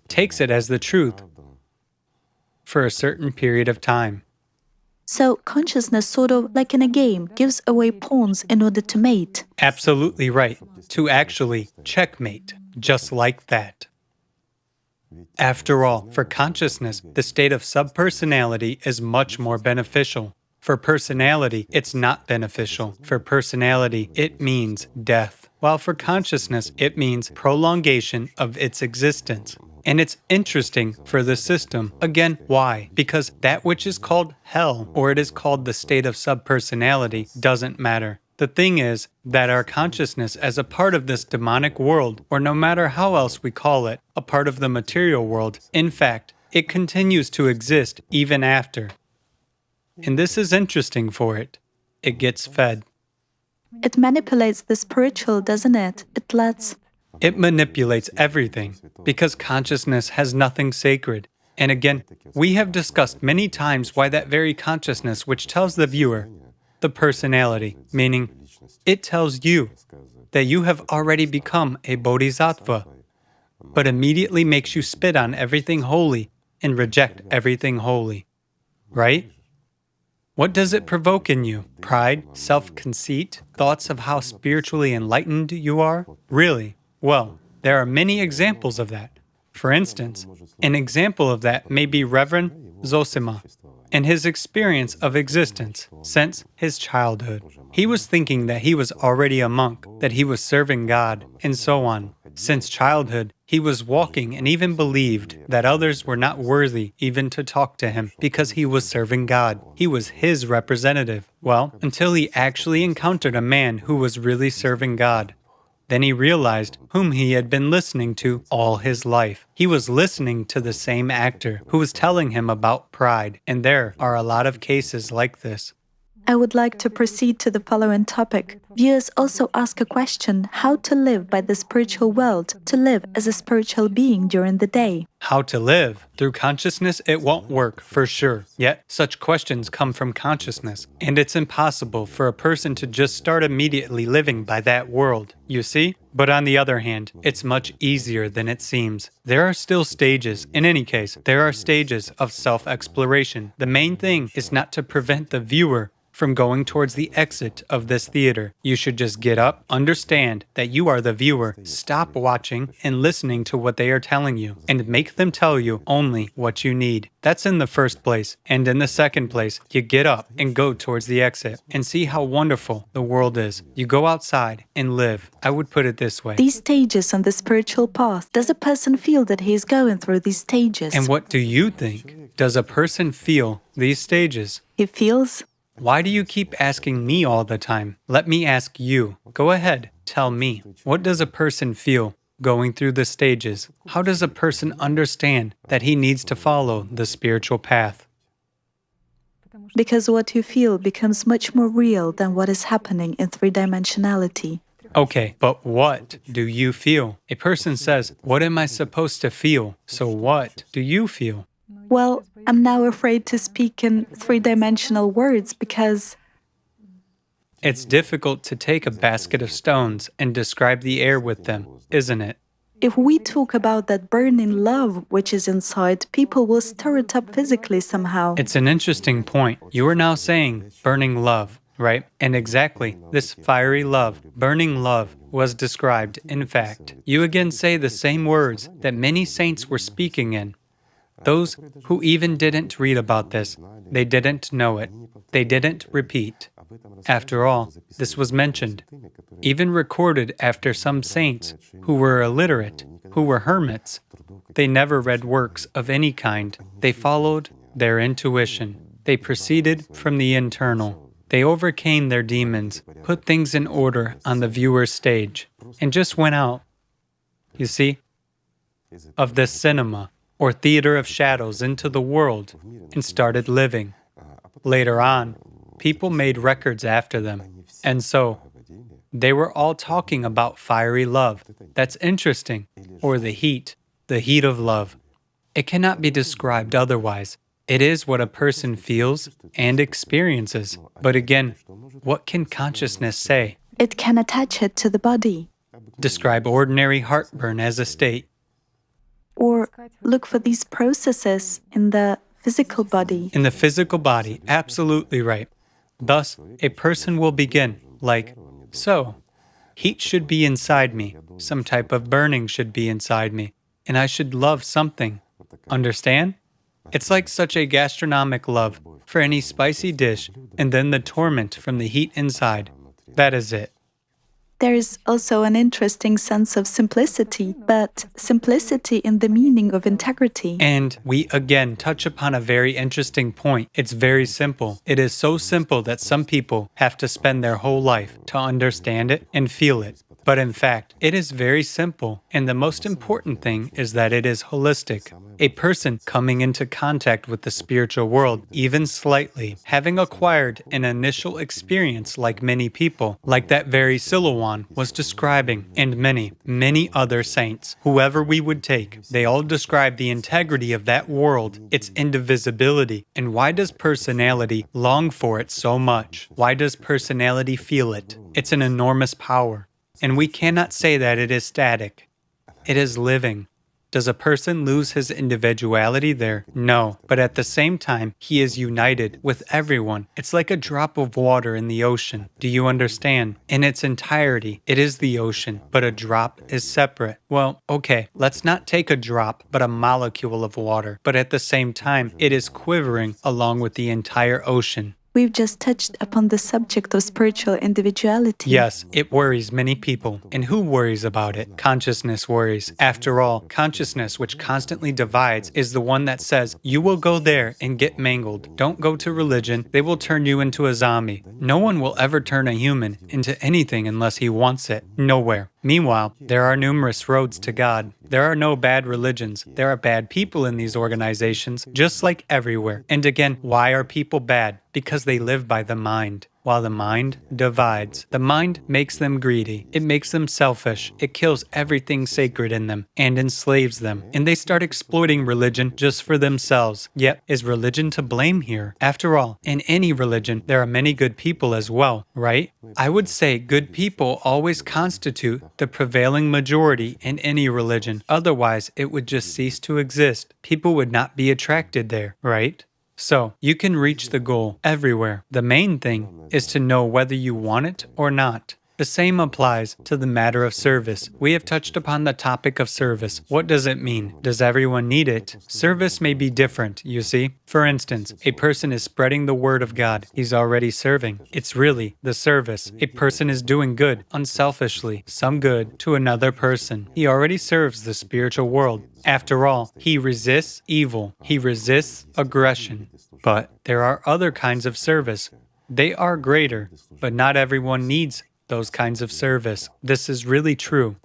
takes it as the truth for a certain period of time. So consciousness, sort of like in a game, gives away pawns in order to mate. Absolutely right. To actually checkmate, just like that. After all, for consciousness, the state of subpersonality is much more beneficial. For personality, it's not beneficial. For personality, it means death. While for consciousness, it means prolongation of its existence. And it's interesting for the system. Again, why? Because that which is called hell, or it is called the state of subpersonality, doesn't matter. The thing is that our consciousness as a part of this demonic world, or no matter how else we call it, a part of the material world, in fact, it continues to exist even after. And this is interesting for it. It gets fed. It manipulates the spiritual, doesn't it? It manipulates everything, because consciousness has nothing sacred. And again, we have discussed many times why that very consciousness which tells the viewer, the personality, meaning it tells you that you have already become a bodhisattva, but immediately makes you spit on everything holy and reject everything holy. Right? What does it provoke in you? Pride, self-conceit, thoughts of how spiritually enlightened you are? Really? Well, there are many examples of that. For instance, an example of that may be Reverend Zosima and his experience of existence since his childhood. He was thinking that he was already a monk, that he was serving God, and so on. Since childhood, he was walking and even believed that others were not worthy even to talk to him because he was serving God. He was his representative. Well, until he actually encountered a man who was really serving God. Then he realized whom he had been listening to all his life. He was listening to the same actor who was telling him about pride, and there are a lot of cases like this. I would like to proceed to the following topic. Viewers also ask a question: how to live by the spiritual world, to live as a spiritual being during the day. How to live? Through consciousness, it won't work, for sure. Yet, such questions come from consciousness, and it's impossible for a person to just start immediately living by that world, you see? But on the other hand, it's much easier than it seems. There are still stages. In any case, there are stages of self-exploration. The main thing is not to prevent the viewer from going towards the exit of this theater. You should just get up, understand that you are the viewer, stop watching and listening to what they are telling you, and make them tell you only what you need. That's in the first place. And in the second place, you get up and go towards the exit and see how wonderful the world is. You go outside and live. I would put it this way. These stages on the spiritual path, does a person feel that he is going through these stages? And what do you think? Does a person feel these stages? He feels. Why do you keep asking me all the time? Let me ask you. Go ahead, tell me. What does a person feel going through the stages? How does a person understand that he needs to follow the spiritual path? Because what you feel becomes much more real than what is happening in three-dimensionality. Okay, but what do you feel? A person says, what am I supposed to feel? So what do you feel? Well, I'm now afraid to speak in three-dimensional words because It's difficult to take a basket of stones and describe the air with them, isn't it? if we talk about that burning love which is inside, people will stir it up physically somehow. It's an interesting point. You are now saying burning love, right? And exactly, this fiery love, burning love, was described. In fact, you again say the same words that many saints were speaking in. Those who even didn't read about this, they didn't know it, they didn't repeat. After all, this was mentioned, even recorded after some saints who were illiterate, who were hermits. They never read works of any kind. They followed their intuition. They proceeded from the internal. They overcame their demons, put things in order on the viewer's stage, and just went out, you see, of this cinema or theater of shadows into the world and started living. Later on, people made records after them, and so they were all talking about fiery love. That's interesting. Or the heat of love. It cannot be described otherwise. It is what a person feels and experiences. But again, what can consciousness say? It can attach it to the body. Describe ordinary heartburn as a state. Or look for these processes in the physical body. In the physical body, absolutely right. Thus, a person will begin, like, so, heat should be inside me, some type of burning should be inside me, and I should love something. Understand? It's like such a gastronomic love for any spicy dish, and then the torment from the heat inside. That is it. There is also an interesting sense of simplicity, but simplicity in the meaning of integrity. And we again touch upon a very interesting point. It's very simple. It is so simple that some people have to spend their whole life to understand it and feel it. But in fact, it is very simple, and the most important thing is that it is holistic. A person coming into contact with the spiritual world, even slightly, having acquired an initial experience like many people, like that very Silouan was describing, and many, many other saints, whoever we would take, they all describe the integrity of that world, its indivisibility. And why does personality long for it so much? Why does personality feel it? It's an enormous power. And we cannot say that it is static. It is living. Does a person lose his individuality there? No. But at the same time, he is united with everyone. It's like a drop of water in the ocean. Do you understand? In its entirety, it is the ocean, but a drop is separate. Well, okay, let's not take a drop, but a molecule of water. But at the same time, it is quivering along with the entire ocean. We've just touched upon the subject of spiritual individuality. Yes, it worries many people. And who worries about it? Consciousness worries. After all, consciousness, which constantly divides, is the one that says, you will go there and get mangled. Don't go to religion. They will turn you into a zombie. No one will ever turn a human into anything unless he wants it. Nowhere. Meanwhile, there are numerous roads to God. There are no bad religions. There are bad people in these organizations, just like everywhere. And again, why are people bad? Because they live by the mind. While the mind divides. The mind makes them greedy. It makes them selfish. It kills everything sacred in them and enslaves them. And they start exploiting religion just for themselves. Yet, is religion to blame here? After all, in any religion, there are many good people as well, right? I would say good people always constitute the prevailing majority in any religion. Otherwise, it would just cease to exist. People would not be attracted there, right? So, you can reach the goal everywhere. The main thing is to know whether you want it or not. The same applies to the matter of service. We have touched upon the topic of service. What does it mean? Does everyone need it? Service may be different, you see. For instance, a person is spreading the word of God. He's already serving. It's really the service. A person is doing good, unselfishly, some good to another person. He already serves the spiritual world. After all, he resists evil. He resists aggression. But there are other kinds of service. They are greater, but not everyone needs those kinds of service. This is really true.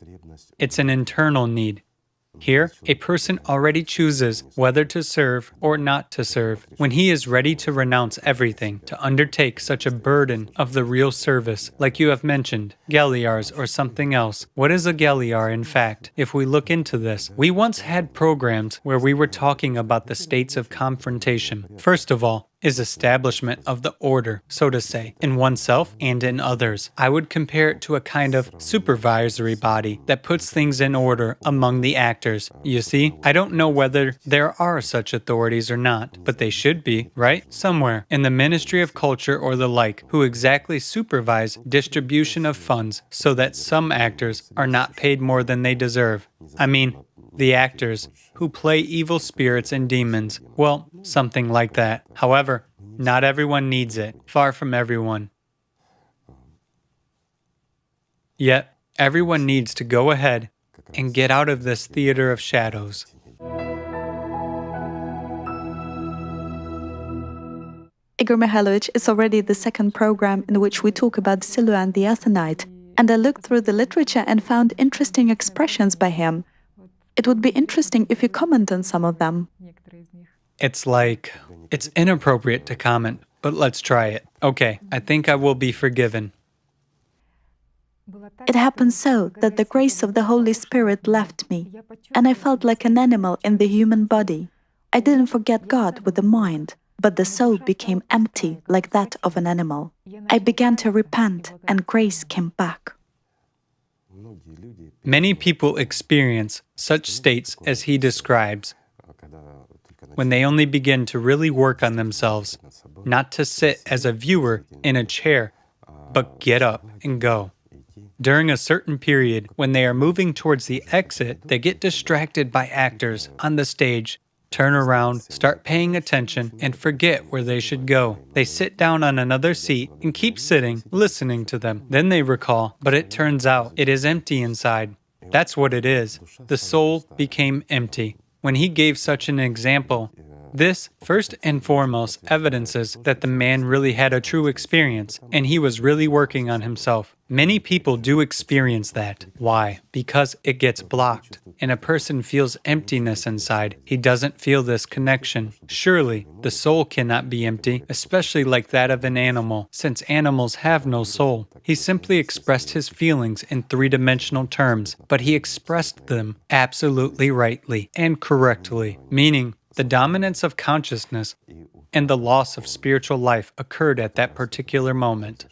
It's an internal need. Here, a person already chooses whether to serve or not to serve. When he is ready to renounce everything, to undertake such a burden of the real service, like you have mentioned, Geliars or something else. What is a Geliar, in fact? If we look into this, we once had programs where we were talking about the states of confrontation. First of all, is establishment of the order, so to say, in oneself and in others. I would compare it to a kind of supervisory body that puts things in order among the actors. You see, I don't know whether there are such authorities or not, but they should be, right? Somewhere in the Ministry of Culture or the like, who exactly supervise distribution of funds so that some actors are not paid more than they deserve. I mean, the actors who play evil spirits and demons, well, something like that. However, not everyone needs it, far from everyone. Yet, everyone needs to go ahead and get out of this theater of shadows. Igor Mikhailovich is already the second program in which we talk about Scylla and the Athenite, and I looked through the literature and found interesting expressions by him. It would be interesting if you comment on some of them. It's inappropriate to comment, but let's try it. Okay, I think I will be forgiven. It happened so that the grace of the Holy Spirit left me, and I felt like an animal in the human body. I didn't forget God with the mind, but the soul became empty like that of an animal. I began to repent, and grace came back. Many people experience such states as he describes when they only begin to really work on themselves, not to sit as a viewer in a chair, but get up and go. During a certain period, when they are moving towards the exit, they get distracted by actors on the stage, turn around, start paying attention, and forget where they should go. They sit down on another seat and keep sitting, listening to them. Then they recall, but it turns out it is empty inside. That's what it is. The soul became empty. When he gave such an example, this, first and foremost, evidences that the man really had a true experience, and he was really working on himself. Many people do experience that. Why? Because it gets blocked, and a person feels emptiness inside. He doesn't feel this connection. Surely, the soul cannot be empty, especially like that of an animal, since animals have no soul. He simply expressed his feelings in three-dimensional terms, but he expressed them absolutely rightly and correctly, meaning the dominance of consciousness and the loss of spiritual life occurred at that particular moment.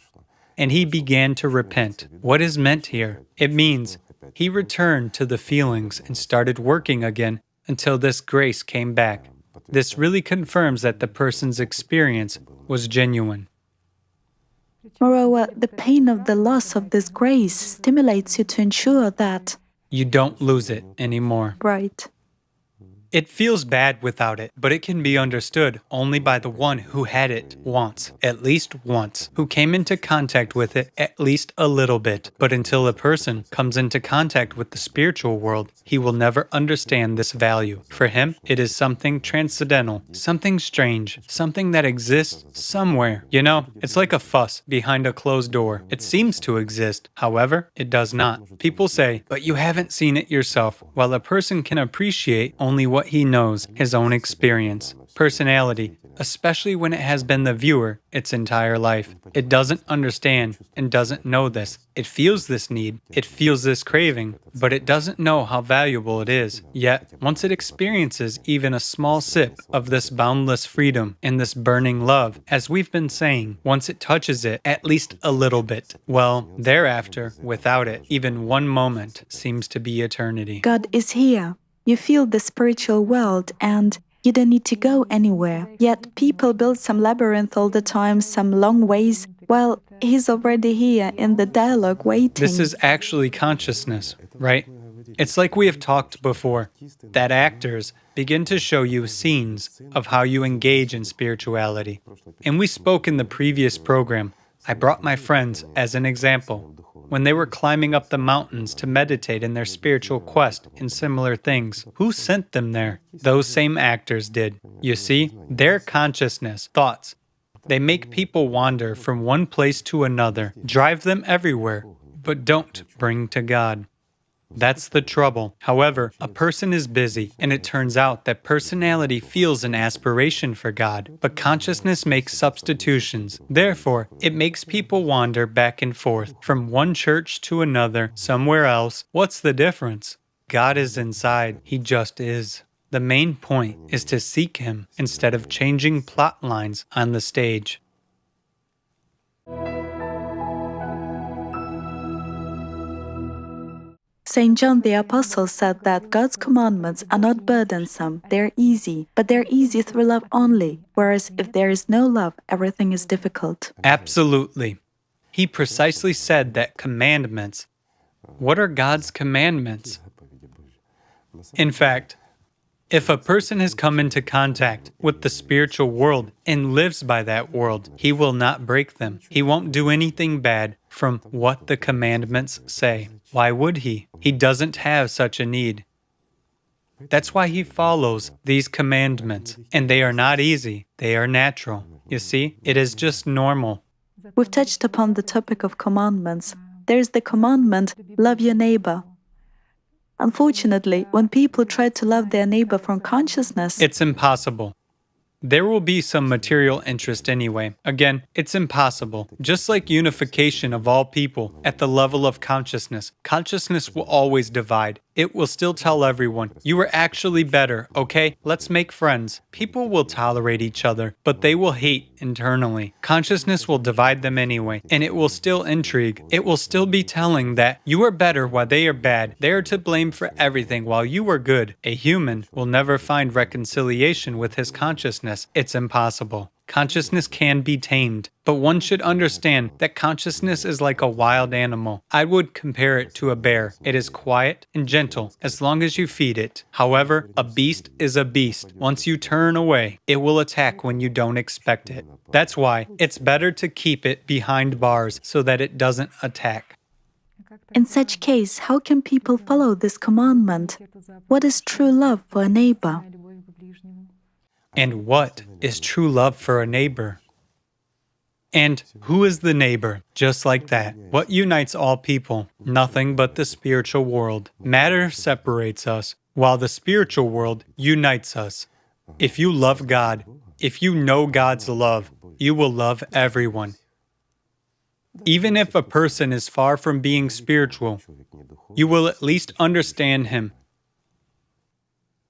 And he began to repent. What is meant here? It means he returned to the feelings and started working again until this grace came back. This really confirms that the person's experience was genuine. Moreover, the pain of the loss of this grace stimulates you to ensure that you don't lose it anymore. Right. It feels bad without it, but it can be understood only by the one who had it once, at least once, who came into contact with it at least a little bit. But until a person comes into contact with the spiritual world, he will never understand this value. For him, it is something transcendental, something strange, something that exists somewhere. You know, it's like a fuss behind a closed door. It seems to exist, however, it does not. People say, but you haven't seen it yourself, while a person can appreciate only what he knows, his own experience, personality, especially when it has been the viewer its entire life. It doesn't understand and doesn't know this. It feels this need, it feels this craving, but it doesn't know how valuable it is. Yet, once it experiences even a small sip of this boundless freedom and this burning love, as we've been saying, once it touches it at least a little bit, well, thereafter, without it, even one moment seems to be eternity. God is here. You feel the spiritual world and you don't need to go anywhere. Yet people build some labyrinth all the time, some long ways, while he's already here in the dialogue waiting. This is actually consciousness, right? It's like we have talked before, that actors begin to show you scenes of how you engage in spirituality. And we spoke in the previous program. I brought my friends as an example. When they were climbing up the mountains to meditate in their spiritual quest and similar things, who sent them there? Those same actors did. You see, their consciousness, thoughts, they make people wander from one place to another, drive them everywhere, but don't bring to God. That's the trouble. However, a person is busy, and it turns out that personality feels an aspiration for God, but consciousness makes substitutions. Therefore, it makes people wander back and forth from one church to another, somewhere else. What's the difference? God is inside. He just is. The main point is to seek Him instead of changing plot lines on the stage. St. John the Apostle said that God's commandments are not burdensome, they're easy, but they're easy through love only, whereas if there is no love, everything is difficult. Absolutely. He precisely said that commandments. What are God's commandments? In fact, if a person has come into contact with the spiritual world and lives by that world, he will not break them. He won't do anything bad from what the commandments say. Why would he? He doesn't have such a need. That's why he follows these commandments. And they are not easy. They are natural. You see, it is just normal. We've touched upon the topic of commandments. There's the commandment, love your neighbor. Unfortunately, when people try to love their neighbor from consciousness, it's impossible. There will be some material interest anyway. Again, it's impossible. Just like unification of all people at the level of consciousness, consciousness will always divide. It will still tell everyone, you are actually better, okay? Let's make friends. People will tolerate each other, but they will hate internally. Consciousness will divide them anyway, and it will still intrigue. It will still be telling that you are better while they are bad. They are to blame for everything while you are good. A human will never find reconciliation with his consciousness. It's impossible. Consciousness can be tamed, but one should understand that consciousness is like a wild animal. I would compare it to a bear. It is quiet and gentle as long as you feed it. However, a beast is a beast. Once you turn away, it will attack when you don't expect it. That's why it's better to keep it behind bars so that it doesn't attack. in such case, how can people follow this commandment? What is true love for a neighbor? And what is true love for a neighbor? And who is the neighbor? Just like that. What unites all people? Nothing but the spiritual world. Matter separates us, while the spiritual world unites us. If you love God, if you know God's love, you will love everyone. Even if a person is far from being spiritual, you will at least understand him.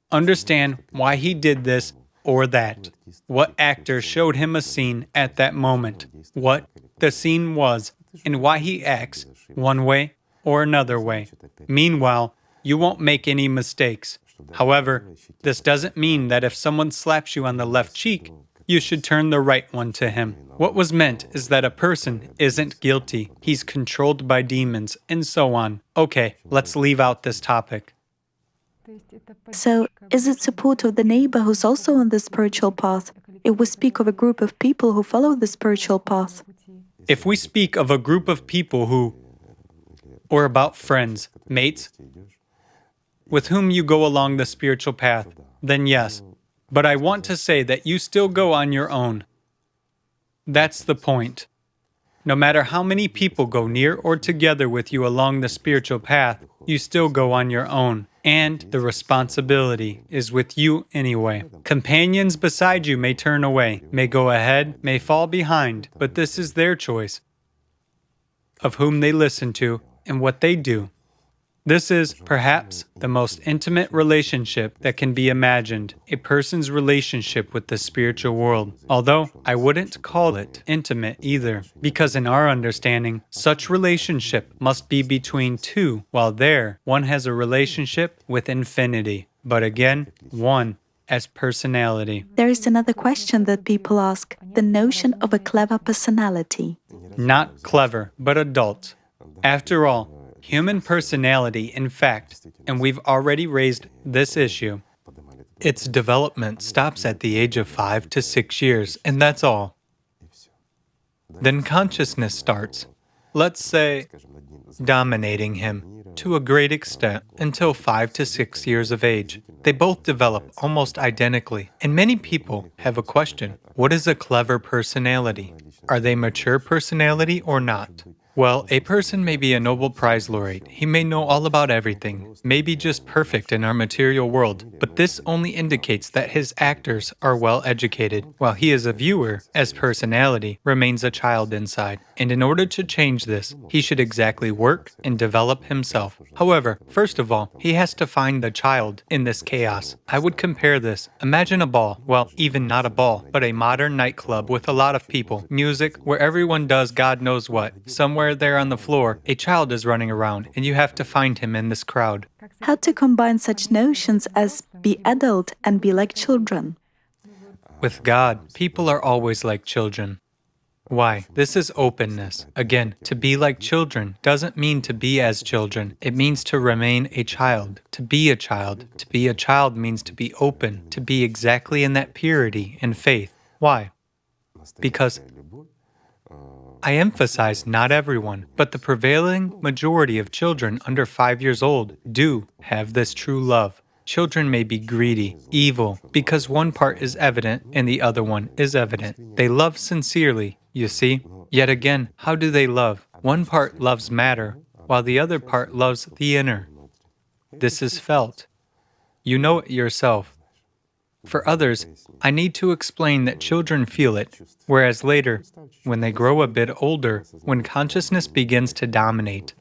Understand why he did this or that. What actor showed him a scene at that moment, what the scene was, and why he acts one way or another way. Meanwhile, you won't make any mistakes. However, this doesn't mean that if someone slaps you on the left cheek, you should turn the right one to him. What was meant is that a person isn't guilty, he's controlled by demons, and so on. Okay, let's leave out this topic. So, is it support of the neighbor who's also on the spiritual path, if we speak of a group of people who follow the spiritual path? If we speak of a group of people who, or about friends, mates, with whom you go along the spiritual path, then yes. But I want to say that you still go on your own. That's the point. No matter how many people go near or together with you along the spiritual path, you still go on your own. And the responsibility is with you anyway. Companions beside you may turn away, may go ahead, may fall behind, but this is their choice of whom they listen to and what they do. This is, perhaps, the most intimate relationship that can be imagined, a person's relationship with the spiritual world. Although, I wouldn't call it intimate either, because in our understanding, such relationship must be between two, while there, one has a relationship with infinity. But again, one as personality. There is another question that people ask, the notion of a clever personality. Not clever, but adult. After all, human personality, in fact, and we've already raised this issue, its development stops at the age of 5 to 6 years, and that's all. Then consciousness starts, let's say, dominating him to a great extent until 5 to 6 years of age. They both develop almost identically, and many people have a question. What is a clever personality? Are they mature personality or not? Well, a person may be a Nobel Prize laureate. He may know all about everything, may be just perfect in our material world, but this only indicates that his actors are well educated, while he as a viewer, as personality, remains a child inside. And in order to change this, he should exactly work and develop himself. However, first of all, he has to find the child in this chaos. I would compare this. Imagine a ball, well, even not a ball, but a modern nightclub with a lot of people, music, where everyone does God knows what. Somewhere there on the floor, a child is running around, and you have to find him in this crowd. How to combine such notions as be adult and be like children? With God, people are always like children. Why? This is openness. Again, to be like children doesn't mean to be as children. It means to remain a child. To be a child. To be a child means to be open, to be exactly in that purity and faith. Why? Because I emphasize not everyone, but the prevailing majority of children under 5 years old do have this true love. Children may be greedy, evil, because one part is evident and the other one is evident. They love sincerely, you see. Yet again, how do they love? One part loves matter, while the other part loves the inner. This is felt. You know it yourself. For others, I need to explain that children feel it, whereas later, when they grow a bit older, when consciousness begins to dominate,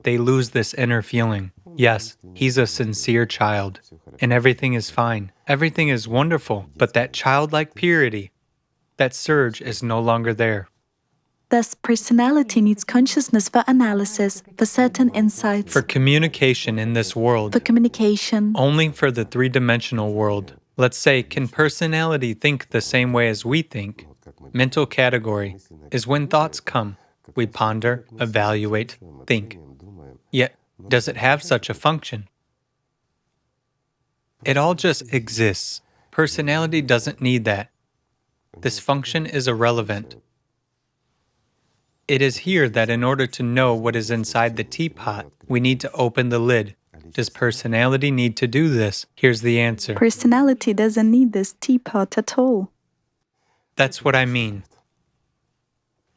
they lose this inner feeling. Yes, he's a sincere child, and everything is fine. Everything is wonderful, but that childlike purity, that surge is no longer there. Thus, personality needs consciousness for analysis, for certain insights, For communication in this world, for communication. only for the three-dimensional world. Let's say, can personality think the same way as we think? Mental category is when thoughts come. We ponder, evaluate, think. Yet, does it have such a function? It all just exists. Personality doesn't need that. This function is irrelevant. It is here that in order to know what is inside the teapot, we need to open the lid. Does personality need to do this? Here's the answer. Personality doesn't need this teapot at all. That's what I mean.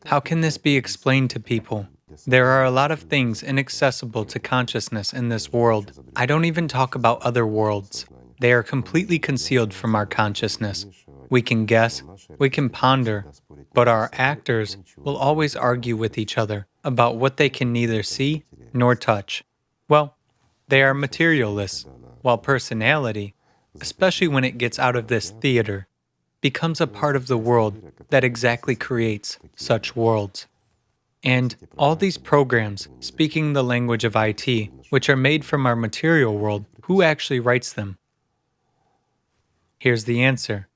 How can this be explained to people? There are a lot of things inaccessible to consciousness in this world. I don't even talk about other worlds. They are completely concealed from our consciousness. We can guess, we can ponder, but our actors will always argue with each other about what they can neither see nor touch. Well, they are materialists, while personality, especially when it gets out of this theater, becomes a part of the world that exactly creates such worlds. And all these programs, speaking the language of IT, which are made from our material world, who actually writes them? Here's the answer.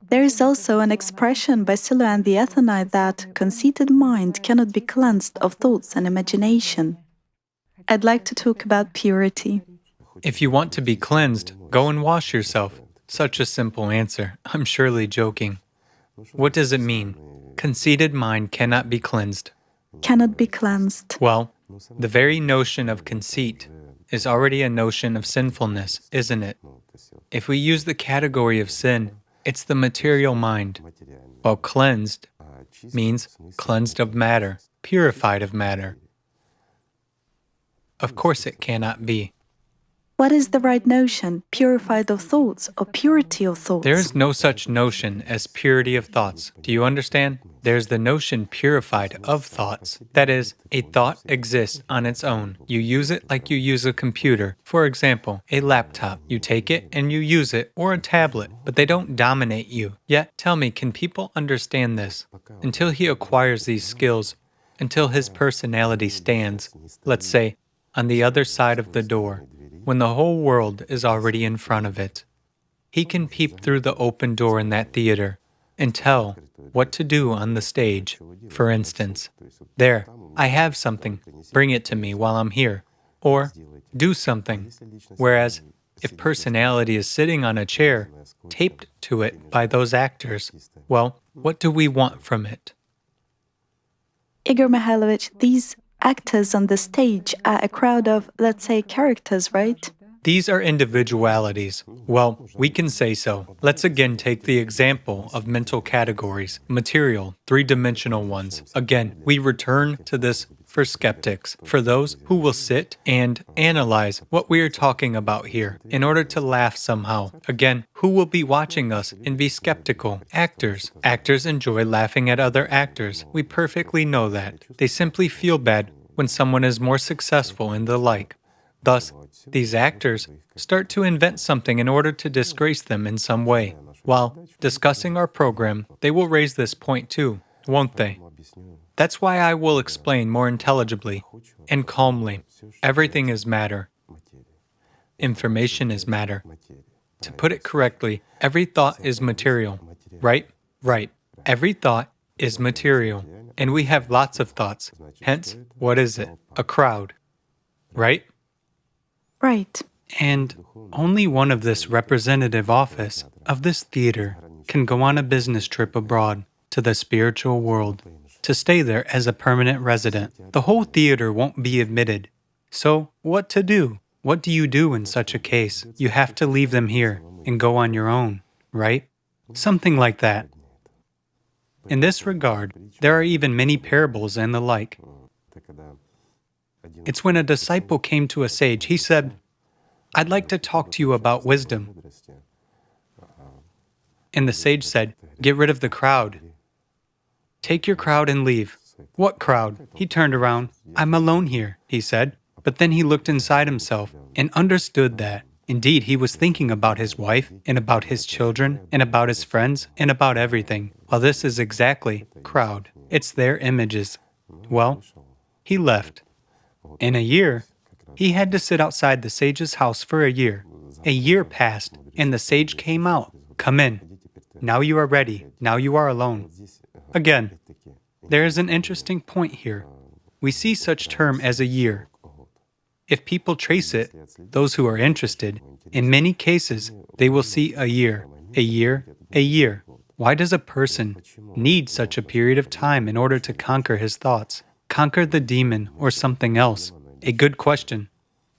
There is also an expression by Scylla and the Athonite that conceited mind cannot be cleansed of thoughts and imagination. I'd like to talk about purity. If you want to be cleansed, go and wash yourself. Such a simple answer. I'm surely joking. What does it mean? Conceited mind cannot be cleansed. Cannot be cleansed. Well, the very notion of conceit is already a notion of sinfulness, isn't it? If we use the category of sin, it's the material mind, while cleansed means cleansed of matter, purified of matter. Of course it cannot be. What is the right notion? Purified of thoughts or purity of thoughts? There is no such notion as purity of thoughts. Do you understand? There's the notion purified of thoughts. That is, a thought exists on its own. You use it like you use a computer. For example, a laptop. You take it and you use it, or a tablet, but they don't dominate you. Yet, tell me, can people understand this? Until he acquires these skills, until his personality stands, let's say, on the other side of the door, when the whole world is already in front of it. He can peep through the open door in that theater and tell what to do on the stage. For instance, there, I have something, bring it to me while I'm here. Or, do something. Whereas, if personality is sitting on a chair, taped to it by those actors, well, what do we want from it? Igor Mikhailovich, these actors on the stage are a crowd of, let's say, characters, right? These are individualities. Well, we can say so. Let's again take the example of mental categories, material, three-dimensional ones. Again, we return to this for skeptics, for those who will sit and analyze what we are talking about here in order to laugh somehow. Again, who will be watching us and be skeptical? Actors. Actors enjoy laughing at other actors. We perfectly know that. They simply feel bad when someone is more successful and the like. Thus, these actors start to invent something in order to disgrace them in some way. While discussing our program, they will raise this point too, won't they? That's why I will explain more intelligibly and calmly. Everything is matter. Information is matter. To put it correctly, every thought is material. Right? Right. Every thought is material. And we have lots of thoughts. Hence, what is it? A crowd. Right? Right. And only one of this representative office, of this theater, can go on a business trip abroad to the spiritual world, to stay there as a permanent resident. The whole theater won't be admitted. So, what to do? What do you do in such a case? You have to leave them here and go on your own, right? Something like that. In this regard, there are even many parables and the like. It's when a disciple came to a sage, he said, "I'd like to talk to you about wisdom." And the sage said, "Get rid of the crowd. Take your crowd and leave." "What crowd?" He turned around. "I'm alone here," he said. But then he looked inside himself and understood that, indeed, he was thinking about his wife and about his children and about his friends and about everything. Well, this is exactly crowd. It's their images. Well, he left. In a year, he had to sit outside the sage's house for a year. A year passed, and the sage came out. "Come in. Now you are ready. Now you are alone." Again, there is an interesting point here. We see such term as a year. If people trace it, those who are interested, in many cases, they will see a year, a year, a year. Why does a person need such a period of time in order to conquer his thoughts, conquer the demon or something else? A good question.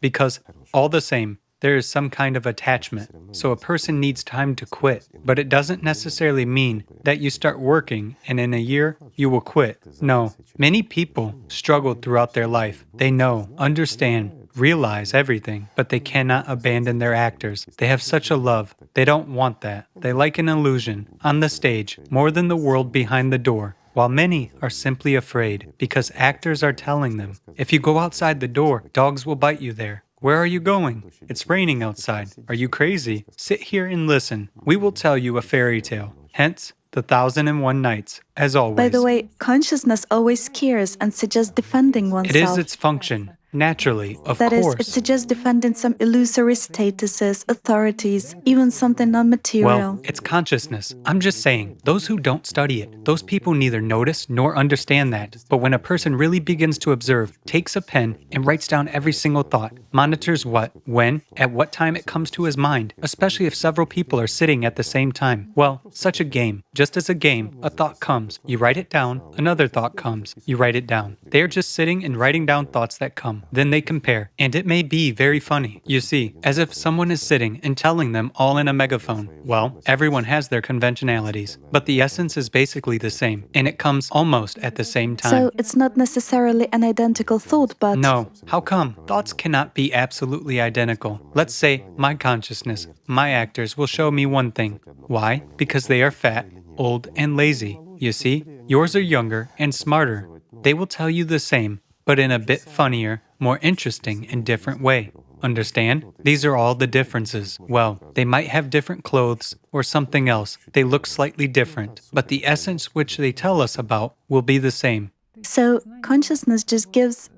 Because, all the same, there is some kind of attachment, so a person needs time to quit. But it doesn't necessarily mean that you start working and in a year you will quit. No, many people struggle throughout their life. They know, understand, realize everything, but they cannot abandon their actors. They have such a love. They don't want that. They like an illusion on the stage more than the world behind the door. While many are simply afraid because actors are telling them, if you go outside the door, dogs will bite you there. Where are you going? It's raining outside. Are you crazy? Sit here and listen. We will tell you a fairy tale. Hence, the 1001 Nights, as always. By the way, consciousness always scares and suggests defending oneself. It is its function. Naturally, of That course. is, it suggests defending some illusory statuses, authorities, even something non-material. Well, it's consciousness. I'm just saying, those who don't study it, those people neither notice nor understand that. But when a person really begins to observe, takes a pen and writes down every single thought, monitors what, when, at what time it comes to his mind, especially if several people are sitting at the same time. Well, such a game. Just as a game, a thought comes. You write it down, another thought comes. You write it down. They are just sitting and writing down thoughts that come. Then they compare, and it may be very funny. You see, as if someone is sitting and telling them all in a megaphone. Well, everyone has their conventionalities, but the essence is basically the same, and it comes almost at the same time. So it's not necessarily an identical thought, but... No. How come? Thoughts cannot be absolutely identical. Let's say my consciousness, my actors will show me one thing. Why? Because they are fat, old, and lazy. You see, yours are younger and smarter. They will tell you the same, but in a bit funnier, more interesting and different way. Understand? These are all the differences. Well, they might have different clothes or something else. They look slightly different, but the essence which they tell us about will be the same. So consciousness just gives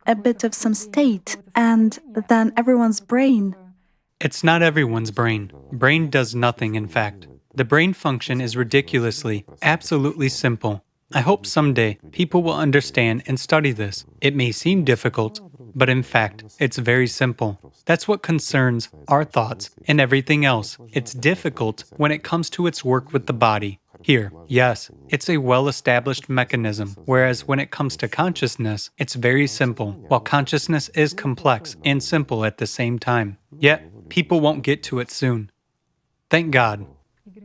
a bit of some state, and then everyone's brain. It's not everyone's brain. Brain does nothing, in fact. The brain function is ridiculously, absolutely simple. I hope someday people will understand and study this. It may seem difficult, but in fact, it's very simple. That's what concerns our thoughts and everything else. It's difficult when it comes to its work with the body. here. Yes, it's a well-established mechanism, whereas when it comes to consciousness, it's very simple, while consciousness is complex and simple at the same time. Yet, people won't get to it soon. Thank God.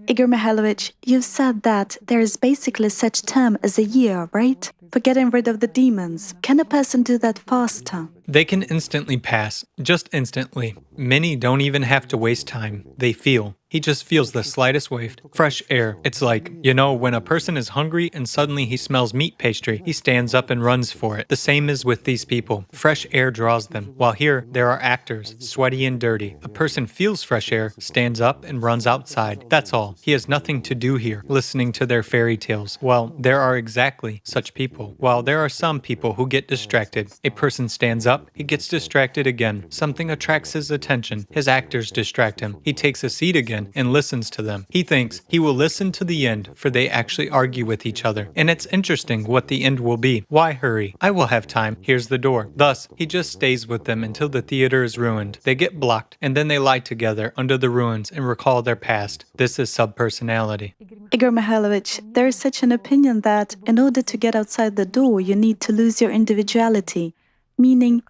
Igor Mikhailovich, you've said that there is basically such term as a year, right? For getting rid of the demons. Can a person do that faster? They can instantly pass, just instantly. Many don't even have to waste time. They feel. He just feels the slightest wave. Fresh air. It's like, when a person is hungry and suddenly he smells meat pastry, he stands up and runs for it. The same is with these people. Fresh air draws them. While here, there are actors, sweaty and dirty. A person feels fresh air, stands up and runs outside. That's all. He has nothing to do here, listening to their fairy tales. Well, there are exactly such people. While there are some people who get distracted. A person stands up, he gets distracted again. Something attracts his attention. His actors distract him. He takes a seat again and listens to them. He thinks he will listen to the end, for they actually argue with each other. And it's interesting what the end will be. Why hurry? I will have time. Here's the door. Thus, he just stays with them until the theater is ruined. They get blocked, and then they lie together under the ruins and recall their past. This is subpersonality. Igor Mikhailovich, there is such an opinion that in order to get outside the door, you need to lose your individuality. Meaning,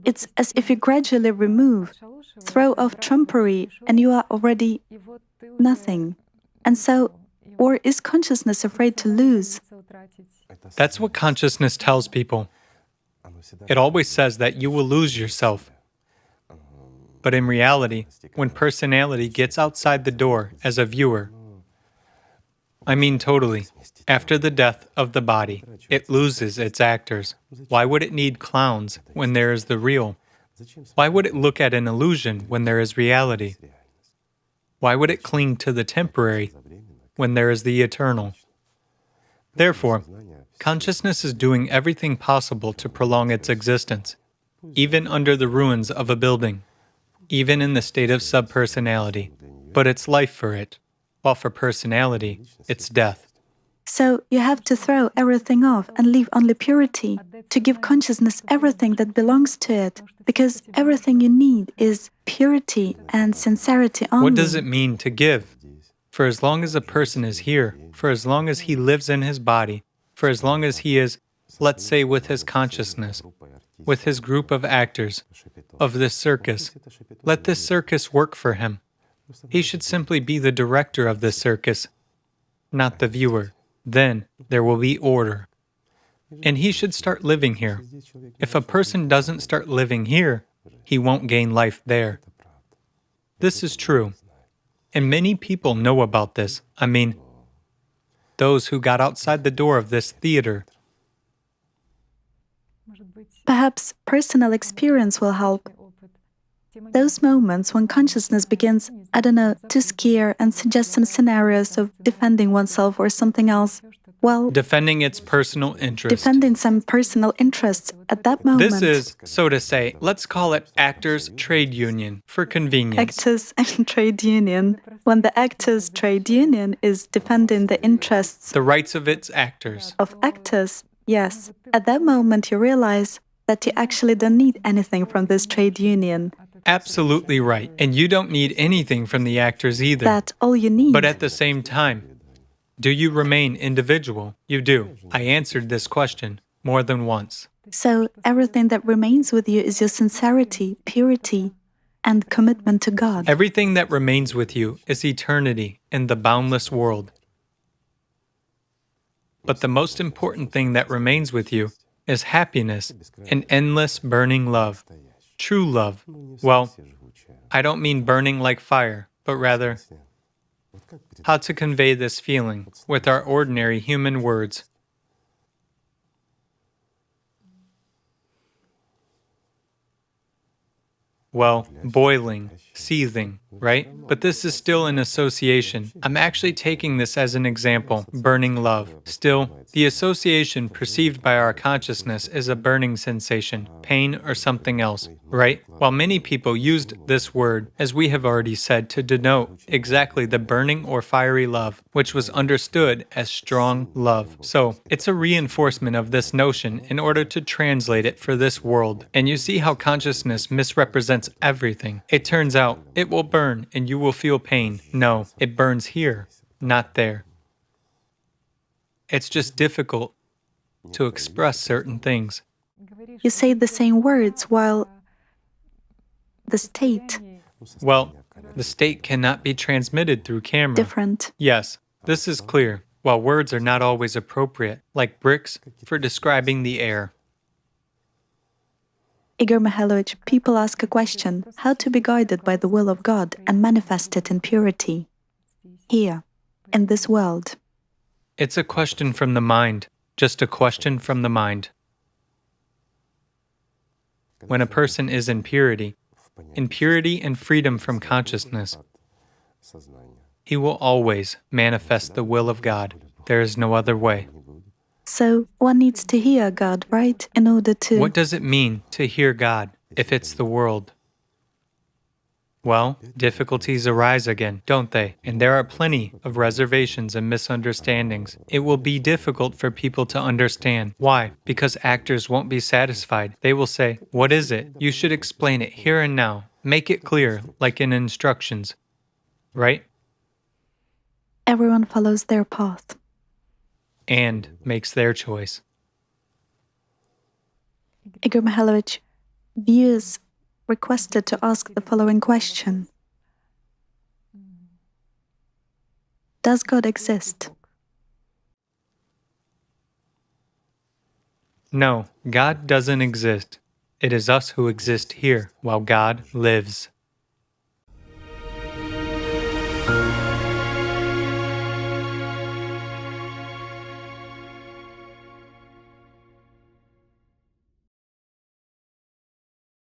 it's as if you gradually remove, throw off trumpery, and you are already nothing. And so, or is consciousness afraid to lose? That's what consciousness tells people. It always says that you will lose yourself. But in reality, when personality gets outside the door as a viewer, I mean totally, after the death of the body, it loses its actors. Why would it need clowns when there is the real? Why would it look at an illusion when there is reality? Why would it cling to the temporary when there is the eternal? Therefore, consciousness is doing everything possible to prolong its existence, even under the ruins of a building, even in the state of subpersonality. But it's life for it, while for personality, it's death. So you have to throw everything off and leave only purity, to give consciousness everything that belongs to it, because everything you need is purity and sincerity only. What does it mean to give? For as long as a person is here, for as long as he lives in his body, for as long as he is, let's say, with his consciousness, with his group of actors, of this circus, let this circus work for him. He should simply be the director of this circus, not the viewer. Then there will be order. And he should start living here. If a person doesn't start living here, he won't gain life there. This is true. And many people know about this. I mean, those who got outside the door of this theater. Perhaps personal experience will help. Those moments when consciousness begins, to scare and suggest some scenarios of defending oneself or something else. Well, Defending its personal interest. defending some personal interests at that moment. This is, so to say, let's call it actors' trade union for convenience. Actors and trade union. When the actors' trade union is defending the interests The rights of its actors. of actors, yes, at that moment you realize that you actually don't need anything from this trade union. Absolutely right. And you don't need anything from the actors either. That all you need. But at the same time, do you remain individual? You do. I answered this question more than once. So everything that remains with you is your sincerity, purity, and commitment to God. Everything that remains with you is eternity in the boundless world. But the most important thing that remains with you is happiness and endless burning love. True love. Well, I don't mean burning like fire, but rather how to convey this feeling with our ordinary human words. Well, boiling, seething, right? But this is still an association. I'm actually taking this as an example, burning love. Still, the association perceived by our consciousness is a burning sensation, pain, or something else, right? While many people used this word, as we have already said, to denote exactly the burning or fiery love, which was understood as strong love. So, it's a reinforcement of this notion in order to translate it for this world. And you see how consciousness misrepresents everything. It turns out it will burn and you will feel pain. No, it burns here, not there. It's just difficult to express certain things. You say the same words while the state Well, the state cannot be transmitted through camera. different. Yes, this is clear, while words are not always appropriate, like bricks for describing the air. Igor Mikhailovich, people ask a question, how to be guided by the will of God and manifest it in purity, here, in this world. It's a question from the mind, just a question from the mind. When a person is in purity and freedom from consciousness, he will always manifest the will of God. There is no other way. So one needs to hear God, right, in order to... What does it mean to hear God if it's the world? Well, difficulties arise again, don't they? And there are plenty of reservations and misunderstandings. It will be difficult for people to understand. Why? Because actors won't be satisfied. They will say, "What is it? You should explain it here and now. Make it clear, like in instructions." Right? Everyone follows their path. And makes their choice. Igor Mikhailovich, viewers requested to ask the following question. Does God exist? No, God doesn't exist. It is us who exist here, while God lives.